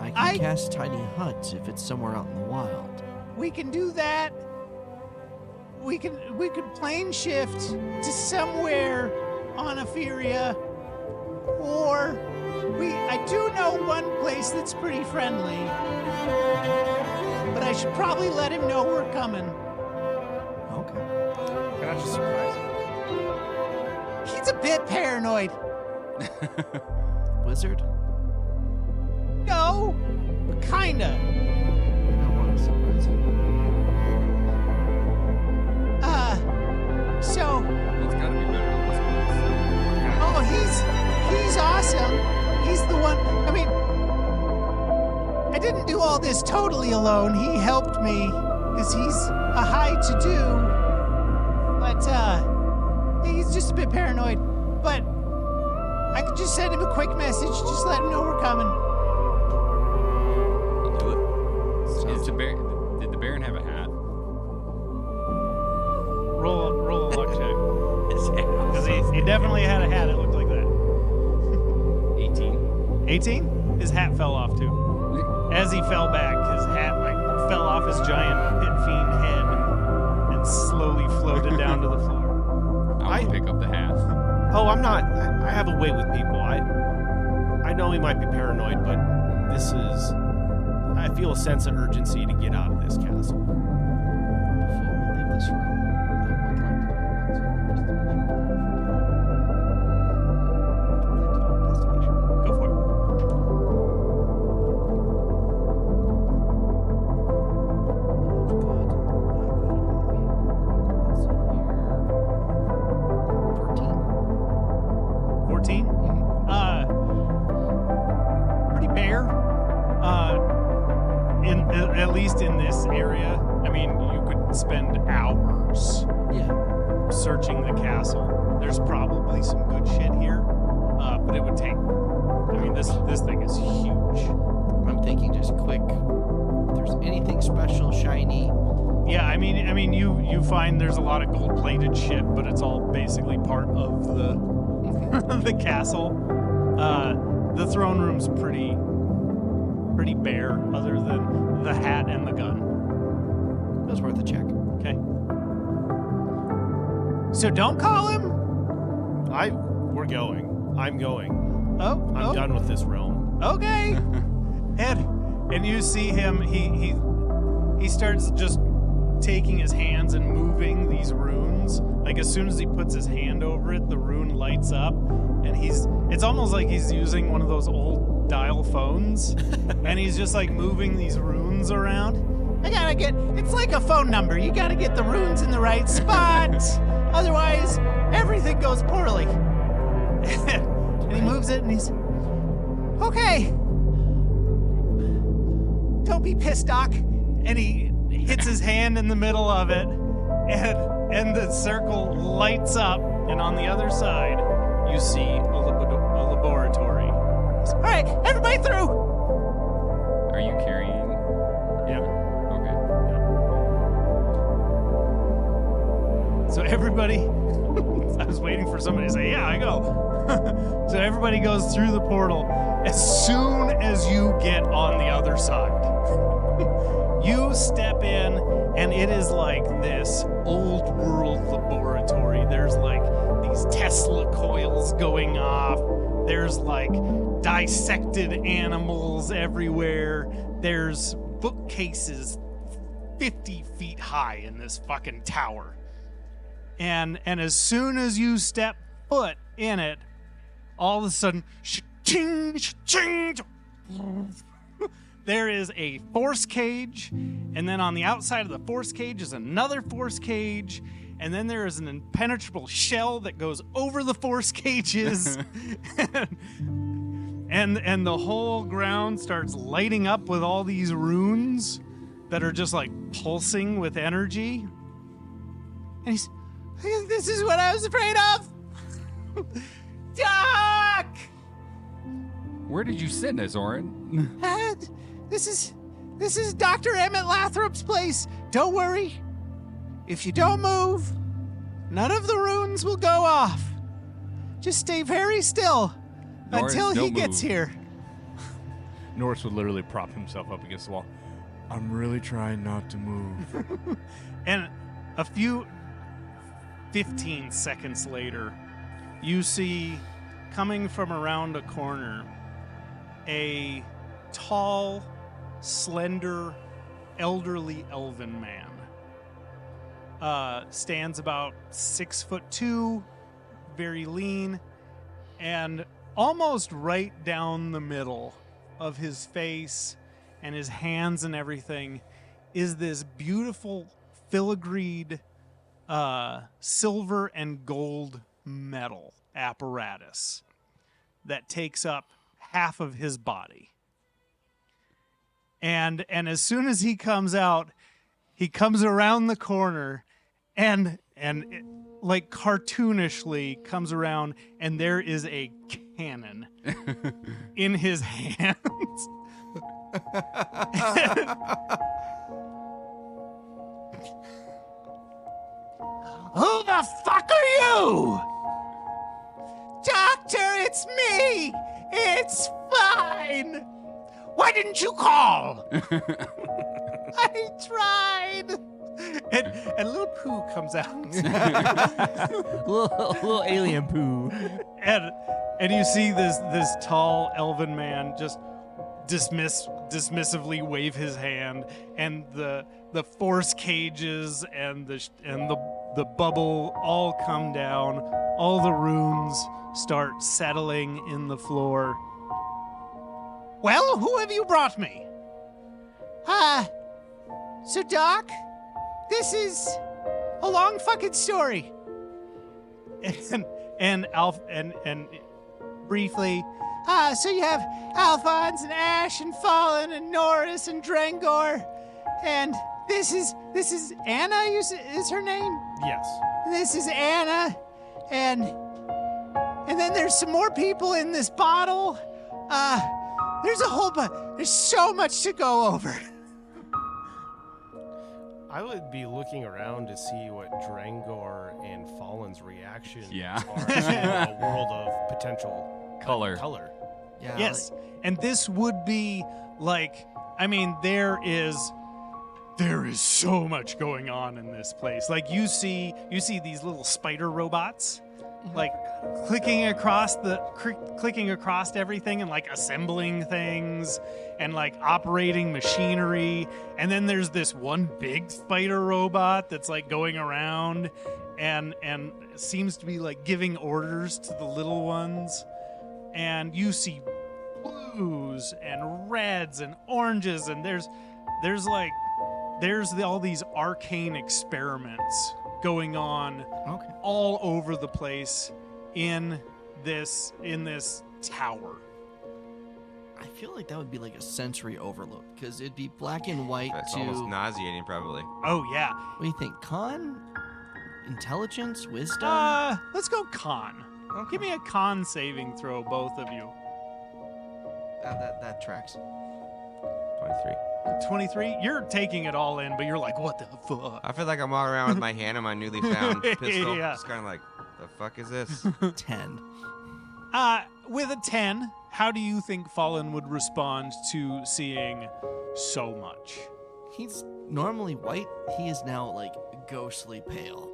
I can cast tiny huts if it's somewhere out in the wild. We can do that. We could plane shift to somewhere on Etheria, or I do know one place that's pretty friendly, but I should probably let him know we're coming. Okay. Can I just surprise him? He's a bit paranoid. Wizard? No, but kinda. I don't want to surprise him. So He's awesome. He's the one. I mean, I didn't do all this totally alone. He helped me because he's a high-to-do. But he's just a bit paranoid. But I could just send him a quick message. Just let him know we're coming. Do it. Did the Baron have a hat? Roll a luck check. Because he definitely had a hat that looked like that. 18. 18? His hat fell off too. As he fell back, his hat fell off his giant pit fiend head and slowly floated down to the floor. I would pick up the hat. Oh, I'm not. I have a way with people. I know he might be paranoid, but this is. I feel a sense of urgency to get out of this castle. Before we leave this room, Go for it. Let's see here. 14. 14? Pretty bare. At least in this area. I mean, you could spend hours Yeah. searching the castle. There's probably some good shit here, but it would take. I mean, this thing is huge. I'm thinking just quick. If there's anything special, shiny. Yeah, I mean, you find there's a lot of gold-plated shit, but it's all basically part of the the castle. The throne room's pretty bare, other than the hat and the gun. It was worth a check. Okay. So don't call him. We're going. I'm going. I'm done with this realm. Okay. and you see him. He starts just taking his hands and moving these runes. Like as soon as he puts his hand over it, the rune lights up, and it's almost like he's using one of those old dial phones, and he's just like moving these runes around. It's like a phone number. You gotta get the runes in the right spot. Otherwise, everything goes poorly. And he moves it and he's, okay. Don't be pissed, Doc. And he hits his hand in the middle of it, and the circle lights up, and on the other side, you see a laboratory. All right, everybody through. Are you carrying? Yeah. Okay. So everybody, I was waiting for somebody to say, yeah, I go. So everybody goes through the portal. As soon as you get on the other side, you step in, and it is like this old world laboratory. There's like these Tesla coils going off. There's like dissected animals everywhere. There's bookcases 50 feet high in this fucking tower. And as soon as you step foot in it, all of a sudden, there is a force cage, and then on the outside of the force cage is another force cage, and then there is an impenetrable shell that goes over the force cages, and the whole ground starts lighting up with all these runes that are just like pulsing with energy. And he's, this is what I was afraid of. Doc! Where did you sit, Azorin? This is Dr. Emmett Lathrop's place. Don't worry. If you don't move, none of the runes will go off. Just stay very still Norris, until he don't gets move. here. Norris would literally prop himself up against the wall. I'm really trying not to move. And a few 15 seconds later, you see coming from around a corner a tall, slender, elderly elven man. Stands about 6'2", very lean, and almost right down the middle of his face and his hands and everything is this beautiful filigreed silver and gold medal apparatus that takes up half of his body. And as soon as he comes out, he comes around the corner and it, like cartoonishly comes around, and there is a cannon in his hands. Who the fuck are you? Doctor, it's me. It's fine. Why didn't you call? I tried. And little Pooh comes out. little alien poo. And you see this tall elven man just dismissively wave his hand, and the force cages and the bubble all come down. All the runes start settling in the floor. Well, who have you brought me? So Doc, this is a long fucking story. And briefly, So you have Alphonse and Ash and Fallen and Norris and Drengor, and this is Anna. Is her name? Yes. This is Anna, and then there's some more people in this bottle. There's a whole bunch. There's so much to go over. I would be looking around to see what Drangor and Fallen's reaction Yeah. are to a world of potential Color. Yeah. yes, and this would be like, I mean, there is so much going on in this place. Like you see these little spider robots, like clicking across everything and like assembling things and like operating machinery. And then there's this one big spider robot that's like going around and seems to be like giving orders to the little ones. And you see blues and reds and oranges, and there's all these arcane experiments going on Okay. all over the place in this tower. I feel like that would be like a sensory overload because it'd be black and white That's to. almost nauseating, probably. Oh yeah. What do you think? Con? Intelligence? Wisdom? Let's go con. Okay. Give me a con saving throw, both of you. That tracks. 23. 23. You're taking it all in, but you're like, what the fuck? I feel like I'm walking around with my hand on my newly found pistol. Yeah. Just kind of like, the fuck is this? 10. With a 10, how do you think Fallen would respond to seeing so much? He's normally white. He is now like ghostly pale.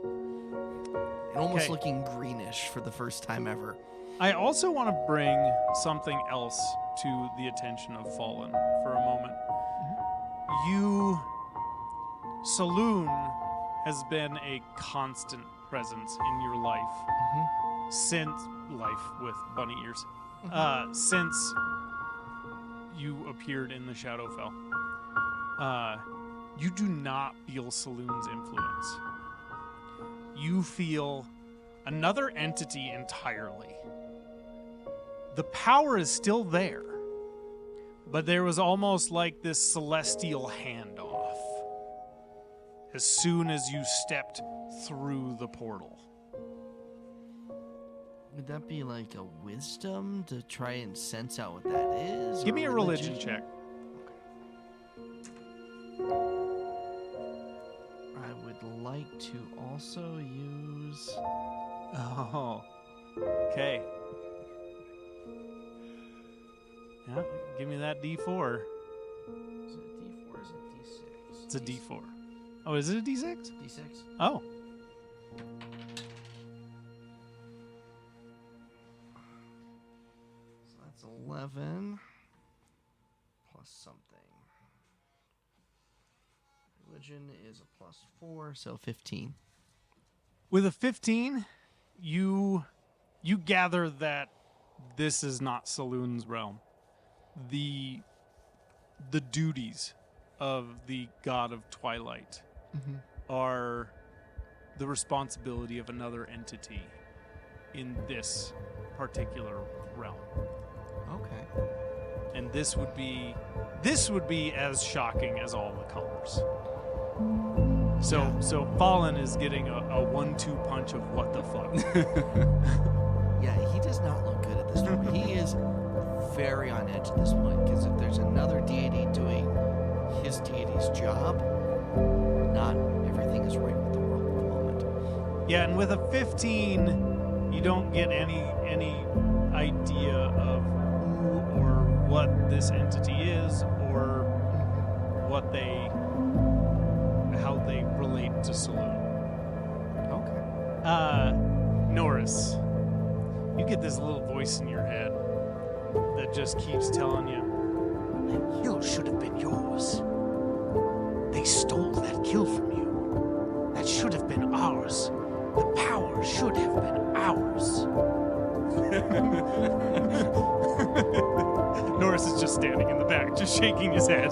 And almost Okay. looking greenish for the first time ever. I also want to bring something else to the attention of Fallen for a moment. Saloon has been a constant presence in your life since life with bunny ears, since you appeared in the Shadowfell. You do not feel Saloon's influence. You feel another entity entirely. The power is still there, but there was almost like this celestial handoff as soon as you stepped through the portal. Would that be like a wisdom to try and sense out what that is? Give or me a religion check. I would like to also use. Oh, okay. Yeah, give me that D4. Is it a D4 or is it D6? It's a D4. Oh, is it a D6? D6? Oh. So that's 11 plus something. Religion is a plus 4, so 15. With a 15, you gather that this is not Saloon's realm. The duties of the god of Twilight are the responsibility of another entity. in this particular realm. Okay. And this would be as shocking as all the colors. So Fallen is getting a 1-2 punch of what the fuck. Yeah, he does not look good at this point. He is very on edge at this point, because if there's another deity doing his deity's job, not everything is right with the world at the moment. Yeah, and with a 15, you don't get any idea of who or what this entity is, or how they relate to Saloon. Okay. Norris, you get this little voice in your head that just keeps telling you, That kill should have been yours. They stole that kill from you. That should have been ours. The power should have been ours. Norris is just standing in the back, just shaking his head. I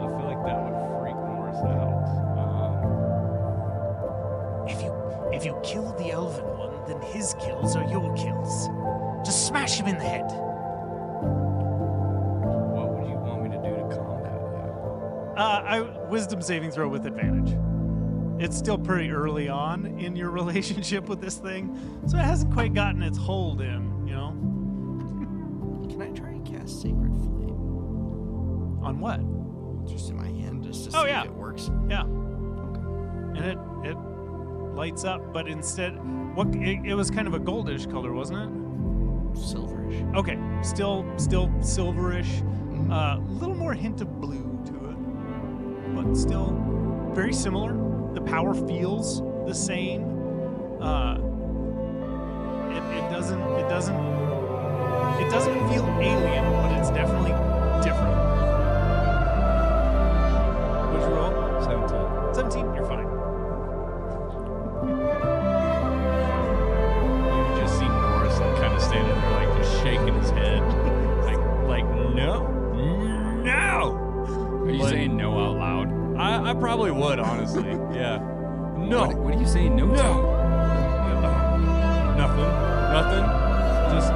feel like that would freak Morris out. If you kill the elven one, then his kills are your kills. Just smash him in the head. What would you want me to do to combat that? Wisdom saving throw with advantage. It's still pretty early on in your relationship with this thing, so it hasn't quite gotten its hold in, you know? Can I try and cast Sacred Flame? On what? Just in my hand, just to Oh, see yeah. if it works. Yeah. And it lights up, but instead, it was kind of a goldish color, wasn't it? Silverish. Okay, still silverish, a little more hint of blue to it, but still very similar. The power feels the same. It doesn't feel alien, but it's definitely different. What'd you roll? 17. 17. You're fine. You just see Norris kind of standing there, like just shaking his head, like no. Are you But- saying no out loud? I probably would, honestly. Yeah. No. What are you saying no to? Nothing. Just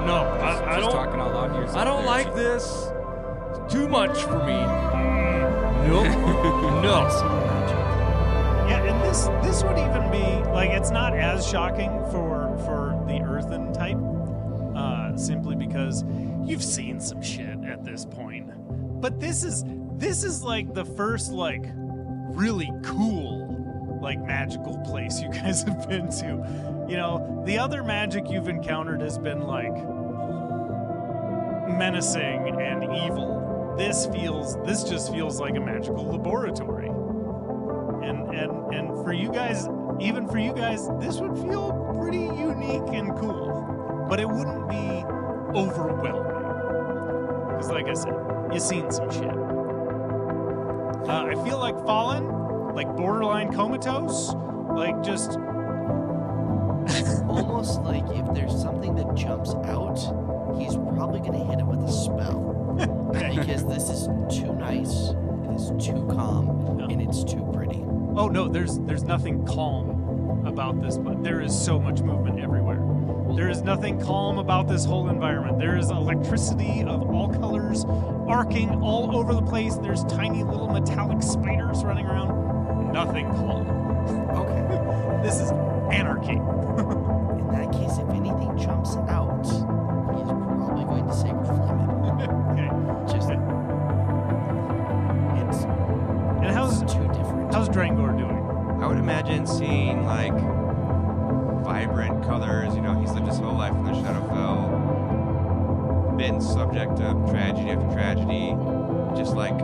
no. I Just don't. talking out loud to yourself. I don't there. like this. It's too much for me. Nope. No. Yeah, and this would even be like, it's not as shocking for the earthen type, simply because you've seen some shit at this point. But this is like the first like really cool like magical place you guys have been to. You know, the other magic you've encountered has been like menacing and evil. This just feels like a magical laboratory. And for you guys, even for you guys, this would feel pretty unique and cool. But it wouldn't be overwhelming. Because like I said, you've seen some shit. I feel like Fallen, like borderline comatose, like just Almost like if there's something that jumps out, he's probably going to hit it with a spell. Because this is too nice, it is too calm, Yeah. and it's too pretty. oh no, there's nothing calm about this, but there is so much movement everywhere. There is nothing calm about this whole environment. There is electricity of all colors arcing all over the place. There's tiny little metallic spiders running around. Nothing calm. Okay. This is anarchy. In that case, if anything jumps out, he's probably going to Sacred Flame it. Okay. Just, And how's too different. how's Drangor doing? I would imagine seeing like vibrant colors. You know, he's lived his whole life in the Shadowfell, been subject to tragedy after tragedy, just like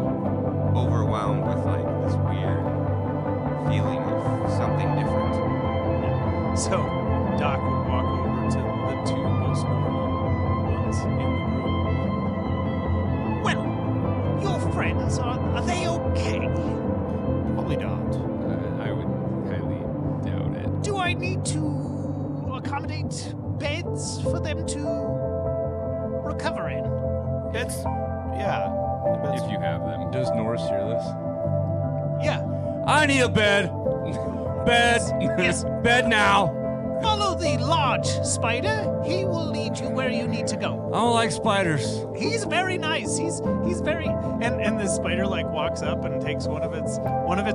overwhelmed with like this weird feeling of something different. So Doc would walk over to the two most normal ones in the group. Well, your friends, are they okay? Probably not. I would highly doubt it. Do I need to accommodate beds for them to recover in? It's yeah. It's, If you have them. Does Norris hear this? Yeah. I need a bed. Bed. Yes. Bed now. Follow the large spider. He will lead you where you need to go. I don't like spiders. He's very nice. He's very And this spider like walks up and takes one of its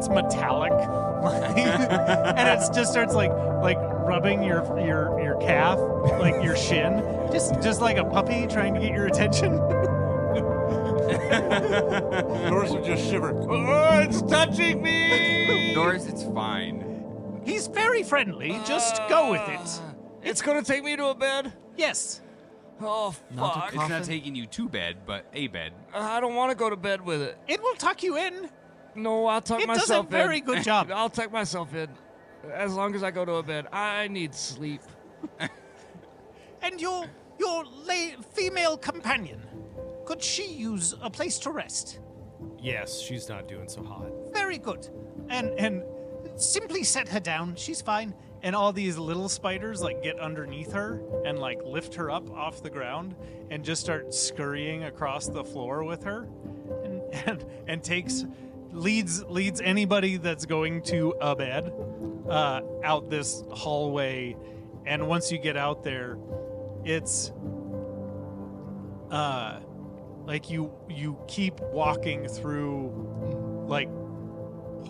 metallic, and it just starts like rubbing your calf, like your shin, just like a puppy trying to get your attention. Norris would just shiver. Oh, it's touching me. Norris, it's fine. He's very friendly. Just go with it. It's gonna take me to a bed. Yes. Oh Not a fuck! It's not taking you to bed, but a bed. I don't want to go to bed with it. It will tuck you in. No, I'll tuck It does myself a very in. good job. I'll tuck myself in. As long as I go to a bed. I need sleep. And your female companion, could she use a place to rest? Yes, she's not doing so hot. Very good. And simply set her down. She's fine. And all these little spiders like get underneath her and like lift her up off the ground and just start scurrying across the floor with her, and leads anybody that's going to a bed out this hallway. And once you get out there, it's like you keep walking through like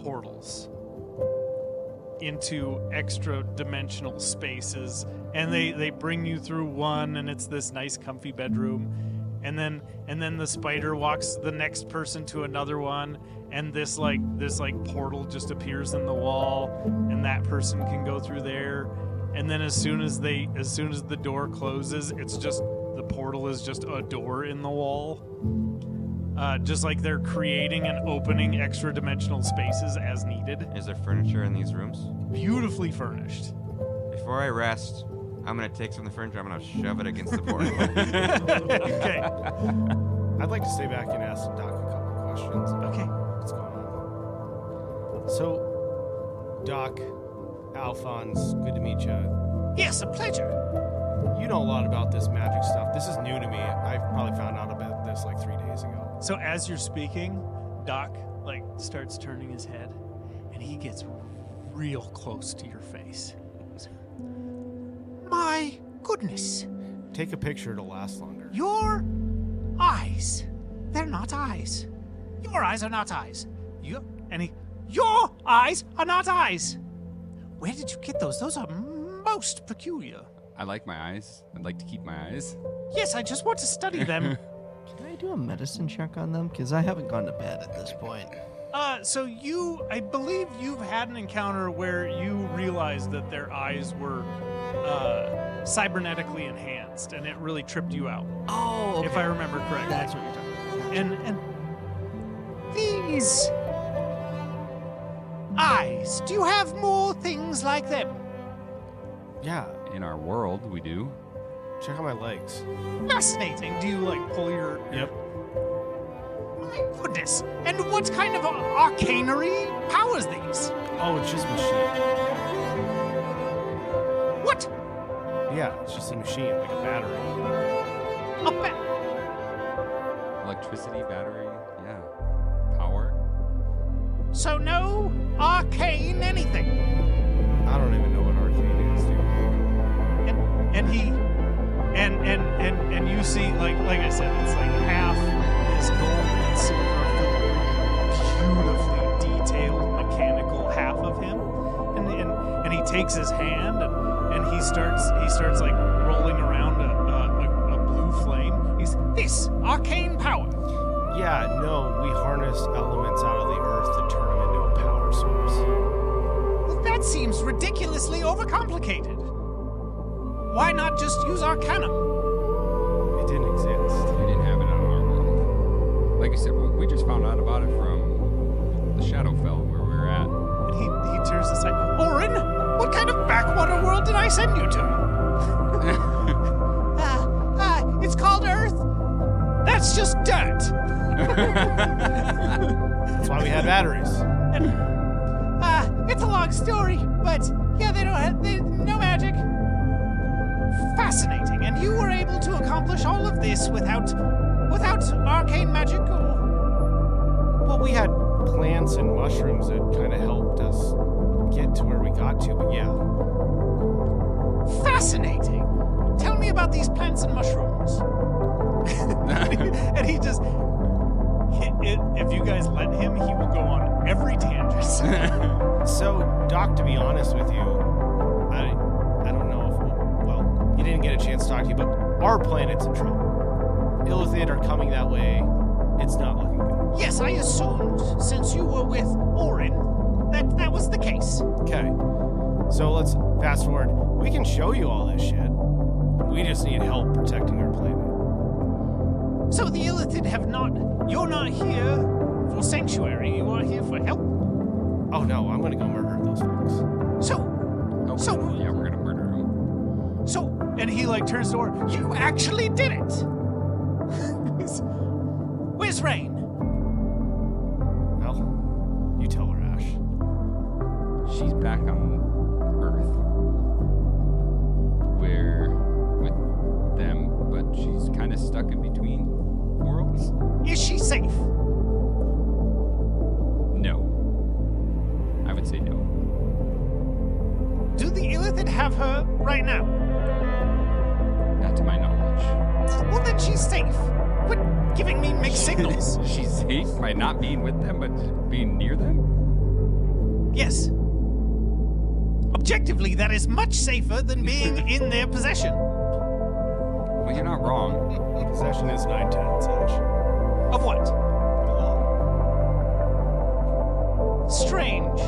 portals into extra dimensional spaces, and they bring you through one, and it's this nice comfy bedroom, and then the spider walks the next person to another one, and this portal just appears in the wall, and that person can go through there, and then as soon as the door closes, it's just the portal is just a door in the wall. Just like they're creating and opening extra dimensional spaces as needed. Is there furniture in these rooms? Beautifully furnished. Before I rest, I'm gonna take some of the furniture. I'm gonna shove it against the portal. Okay. I'd like to stay back and ask Doc a couple questions about Okay. what's going on. So, Doc, Alphonse, good to meet you. Yes, a pleasure. You know a lot about this magic stuff. This is new to me. I probably found out about this like 3 days ago. So as you're speaking, Doc like starts turning his head, and he gets real close to your face. My goodness. Take a picture to last longer. Your eyes. They're not eyes. Your eyes are not eyes. Your eyes are not eyes. Where did you get those? Those are most peculiar. I like my eyes. I'd like to keep my eyes. Yes, I just want to study them. Can I do a medicine check on them? Because I haven't gone to bed at this point. So I believe you've had an encounter where you realized that their eyes were cybernetically enhanced, and it really tripped you out, Oh, okay. if I remember correctly. That's what you're talking about. And These eyes. Do you have more things like them? Yeah, In our world, we do. check out my legs. Fascinating. do you like pull your Yep. My goodness. And what kind of arcanery powers these? Oh, it's just a machine. What? Yeah, it's just a machine, like a battery. A ba- Electricity, battery, yeah. Power. So no arcane anything. I don't even know what arcane is, dude. and he and you see like I said, it's like half this gold and silver filled, beautifully detailed mechanical half of him, and he takes his hand and he starts like rolling around a blue flame. This arcane power. Yeah, no, we harness elements out of the earth to turn them into a power source. Well, that seems ridiculously overcomplicated. Why not just use arcanum? It didn't exist. We didn't have it on our world. Like I said, we just found out about it from the Shadowfell where we were at. And he turns aside. Orin, what kind of backwater world did I send you to? It's called Earth. That's just dirt. That's why we had batteries. It's a long story, but yeah, they no magic. Fascinating, and you were able to accomplish all of this without arcane magic. Or... Well, we had plants and mushrooms that kind of helped us get to where we got to, but yeah. Fascinating. Tell me about these plants and mushrooms. And he just, if you guys let him, he will go on every tangent. So, Doc, to be honest with you, I don't know if, well, you didn't get a chance to talk to you, but our planet's in trouble. Illithid are coming that way. It's not looking good. Yes, I assumed, since you were with Orin, that was the case. Okay. So let's fast forward. We can show you all this shit. We just need help protecting our planet. So the Illithid have not... You're not here for sanctuary. You are here for help. Oh no, I'm gonna go murder those folks. So... Oh, So- yeah, we're gonna murder him. So... And he, turns to Orin. You actually did it! Where's Rain? Well, you tell her, Ash. She's back on Earth. We're with them, but she's kind of stuck in between worlds. Is she safe? No. I would say no. Do the Illithid have her right now? Not to my knowledge. Well, then she's safe. Quit giving me mixed signals. She's safe by not being with them, but being near them? Yes. Objectively, that is much safer than being in their possession. Well, you're not wrong. Possession is 9/10, Ash. Of what? The law. Strange.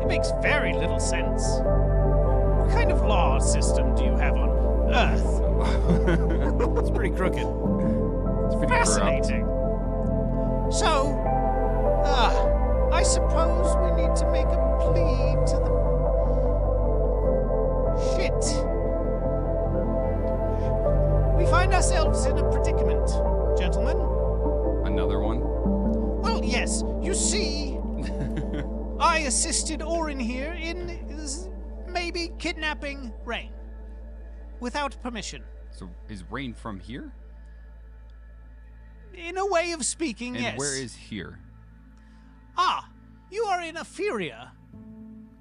It makes very little sense. What kind of law system do you have on Earth? It's pretty crooked. It's pretty corrupt. Fascinating. So, I suppose we need to make a plea to the... Shit. We find ourselves in a predicament, gentlemen. Another one? Well, yes, you see, I assisted Orin here in maybe kidnapping Rain. Without permission. So is Rain from here? In a way of speaking, And yes. where is here? Ah, you are in Etheria.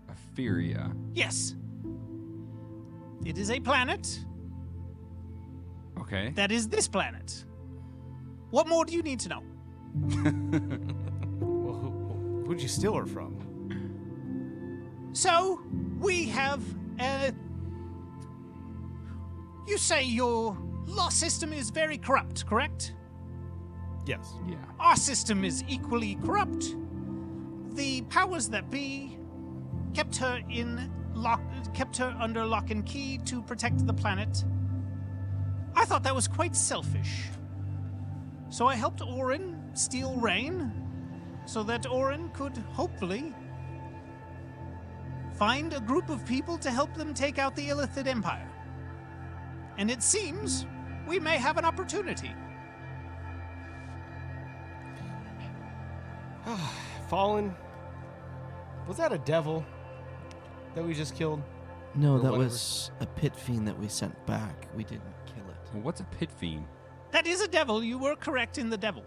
Etheria. Yes. It is a planet Okay. that is this planet. What more do you need to know? Well, who'd you steal her from? So, we have you say your law system is very corrupt, correct? Yes. Yeah. Our system is equally corrupt. The powers that be kept her under lock and key to protect the planet. I thought that was quite selfish. So I helped Orin steal Rain so that Orin could hopefully find a group of people to help them take out the Illithid Empire. And it seems we may have an opportunity. Fallen. Was that a devil that we just killed? No, Or that whatever. was a pit fiend that we sent back. We didn't kill it. Well, what's a pit fiend? That is a devil. You were correct in the devil.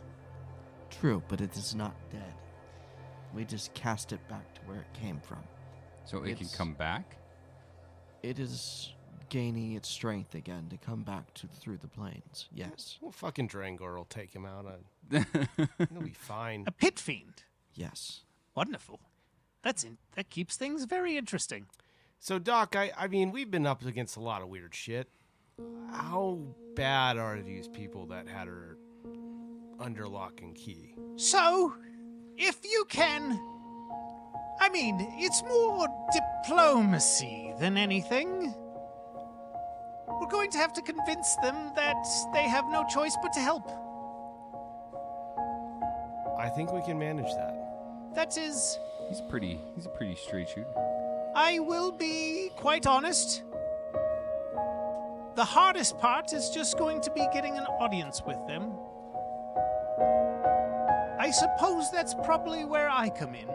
True, but it is not dead. We just cast it back to where it came from. So it can It's- come back? It is gaining its strength again to come back through the plains. Yes. Well, fucking Drangor will take him out. He'll be fine. A pit fiend. Yes. Wonderful. That keeps things very interesting. So, Doc, I mean, we've been up against a lot of weird shit. How bad are these people that had her under lock and key? So, if you can... I mean, it's more diplomacy than anything. We're going to have to convince them that they have no choice but to help. I think we can manage that. That is... He's a pretty straight shooter. I will be quite honest. The hardest part is just going to be getting an audience with them. I suppose that's probably where I come in.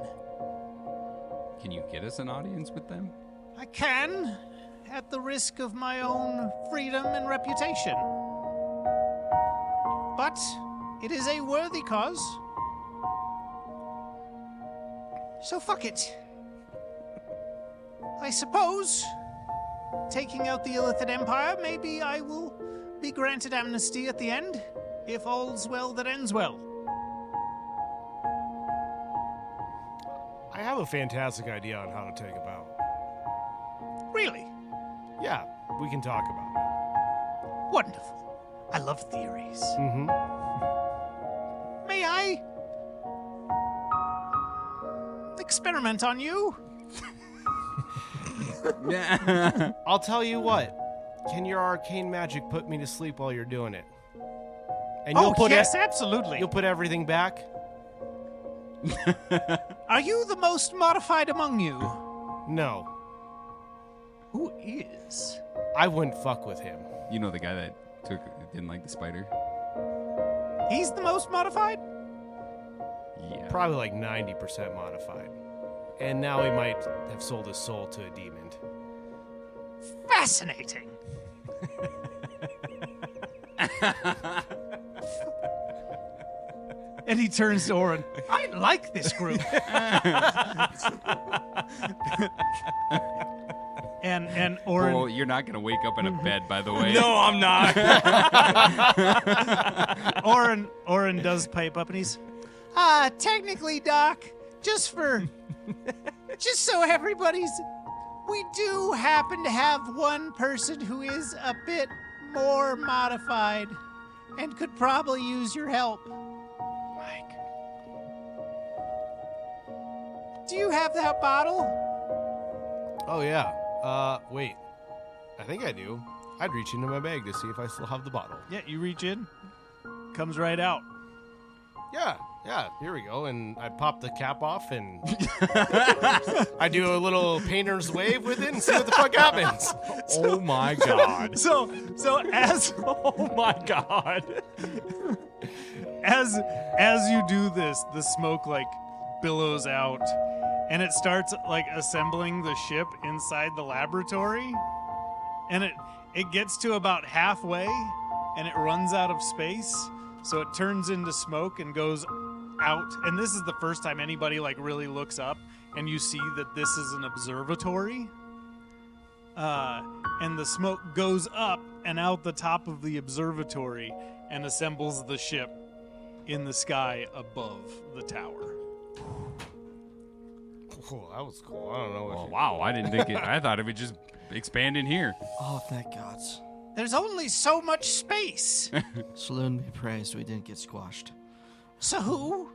Can you get us an audience with them? I can, at the risk of my own freedom and reputation. But it is a worthy cause. So fuck it. I suppose, taking out the Illithid Empire, maybe I will be granted amnesty at the end, if all's well that ends well. I have a fantastic idea on how to take him out. Really? Yeah, we can talk about it. Wonderful. I love theories. Mm-hmm. May I experiment on you? I'll tell you what. Can your arcane magic put me to sleep while you're doing it? And yes, absolutely. You'll put everything back? Are you the most modified among you? No. Who is? I wouldn't fuck with him. You know the guy that didn't like the spider? He's the most modified? Yeah. Probably like 90% modified. And now he might have sold his soul to a demon. Fascinating. And he turns to Orin. I like this group. and Orin. Oh, you're not gonna wake up in a bed, by the way. No, I'm not. Orin does pipe up and he's, Technically, Doc, just so everybody's, we do happen to have one person who is a bit more modified and could probably use your help. Mike. Do you have that bottle? Oh, yeah. Wait. I think I do. I'd reach into my bag to see if I still have the bottle. yeah, you reach in, comes right out. Yeah, here we go. And I pop the cap off and I do a little painter's wave with it and see what the fuck happens. Oh my god. So as Oh my god. as you do this, the smoke like billows out and it starts like assembling the ship inside the laboratory, and it gets to about halfway and it runs out of space, so it turns into smoke and goes out. And this is the first time anybody like really looks up and you see that this is an observatory, and the smoke goes up and out the top of the observatory and assembles the ship in the sky above the tower. Oh, that was cool. I don't know. Oh, wow, I didn't think it. I thought it would just expand in here. Oh, thank gods. There's only so much space. Saloon be praised we didn't get squashed. So who?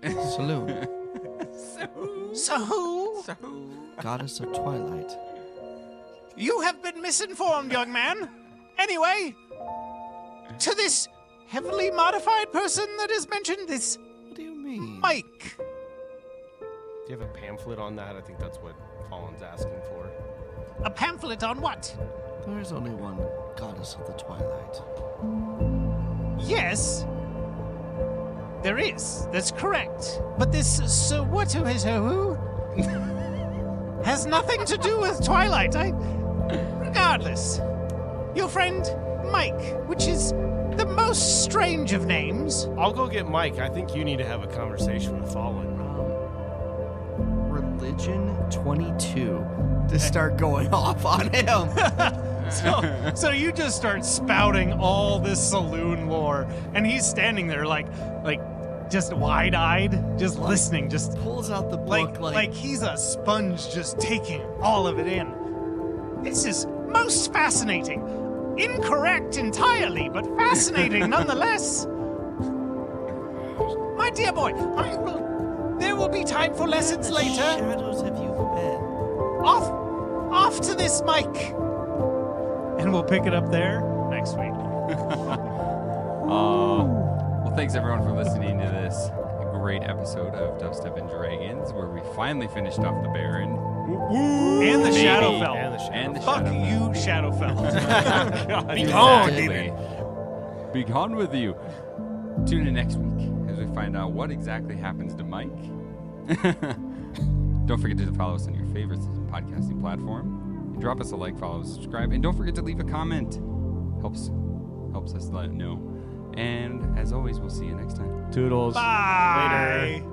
Saloon, So who? goddess of twilight. You have been misinformed, young man. Anyway, to this heavily modified person that is mentioned, this What do you mean? Mike. Do you have a pamphlet on that? I think that's what Fallen's asking for. A pamphlet on what? There is only one goddess of the twilight. Yes. There is. That's correct. But this so what who is who has nothing to do with Twilight. Regardless, your friend Mike, which is the most strange of names. I'll go get Mike. I think you need to have a conversation with Fallen. Religion 22 to start going off on him. So you just start spouting all this saloon lore, and he's standing there like just wide-eyed, just listening, just Pulls out the book like he's a sponge, just taking all of it in. This is most fascinating. Incorrect entirely, but fascinating nonetheless. My dear boy, there will be time for lessons later. Shadows have you been? Off to this mic. And we'll pick it up there next week. Well, thanks everyone for listening to this great episode of Dubstep and Dragons, where we finally finished off the Baron. And the Maybe. Shadowfell. And the Shadowfell. Fuck you, Shadowfell. Be gone, Exactly. demon. Be gone with you. Tune in next week as we find out what exactly happens to Mike. Don't forget to follow us on your favorite podcasting platform. Drop us a like, follow, subscribe, and don't forget to leave a comment. Helps us let it know. And as always, we'll see you next time. Toodles. Bye. Later.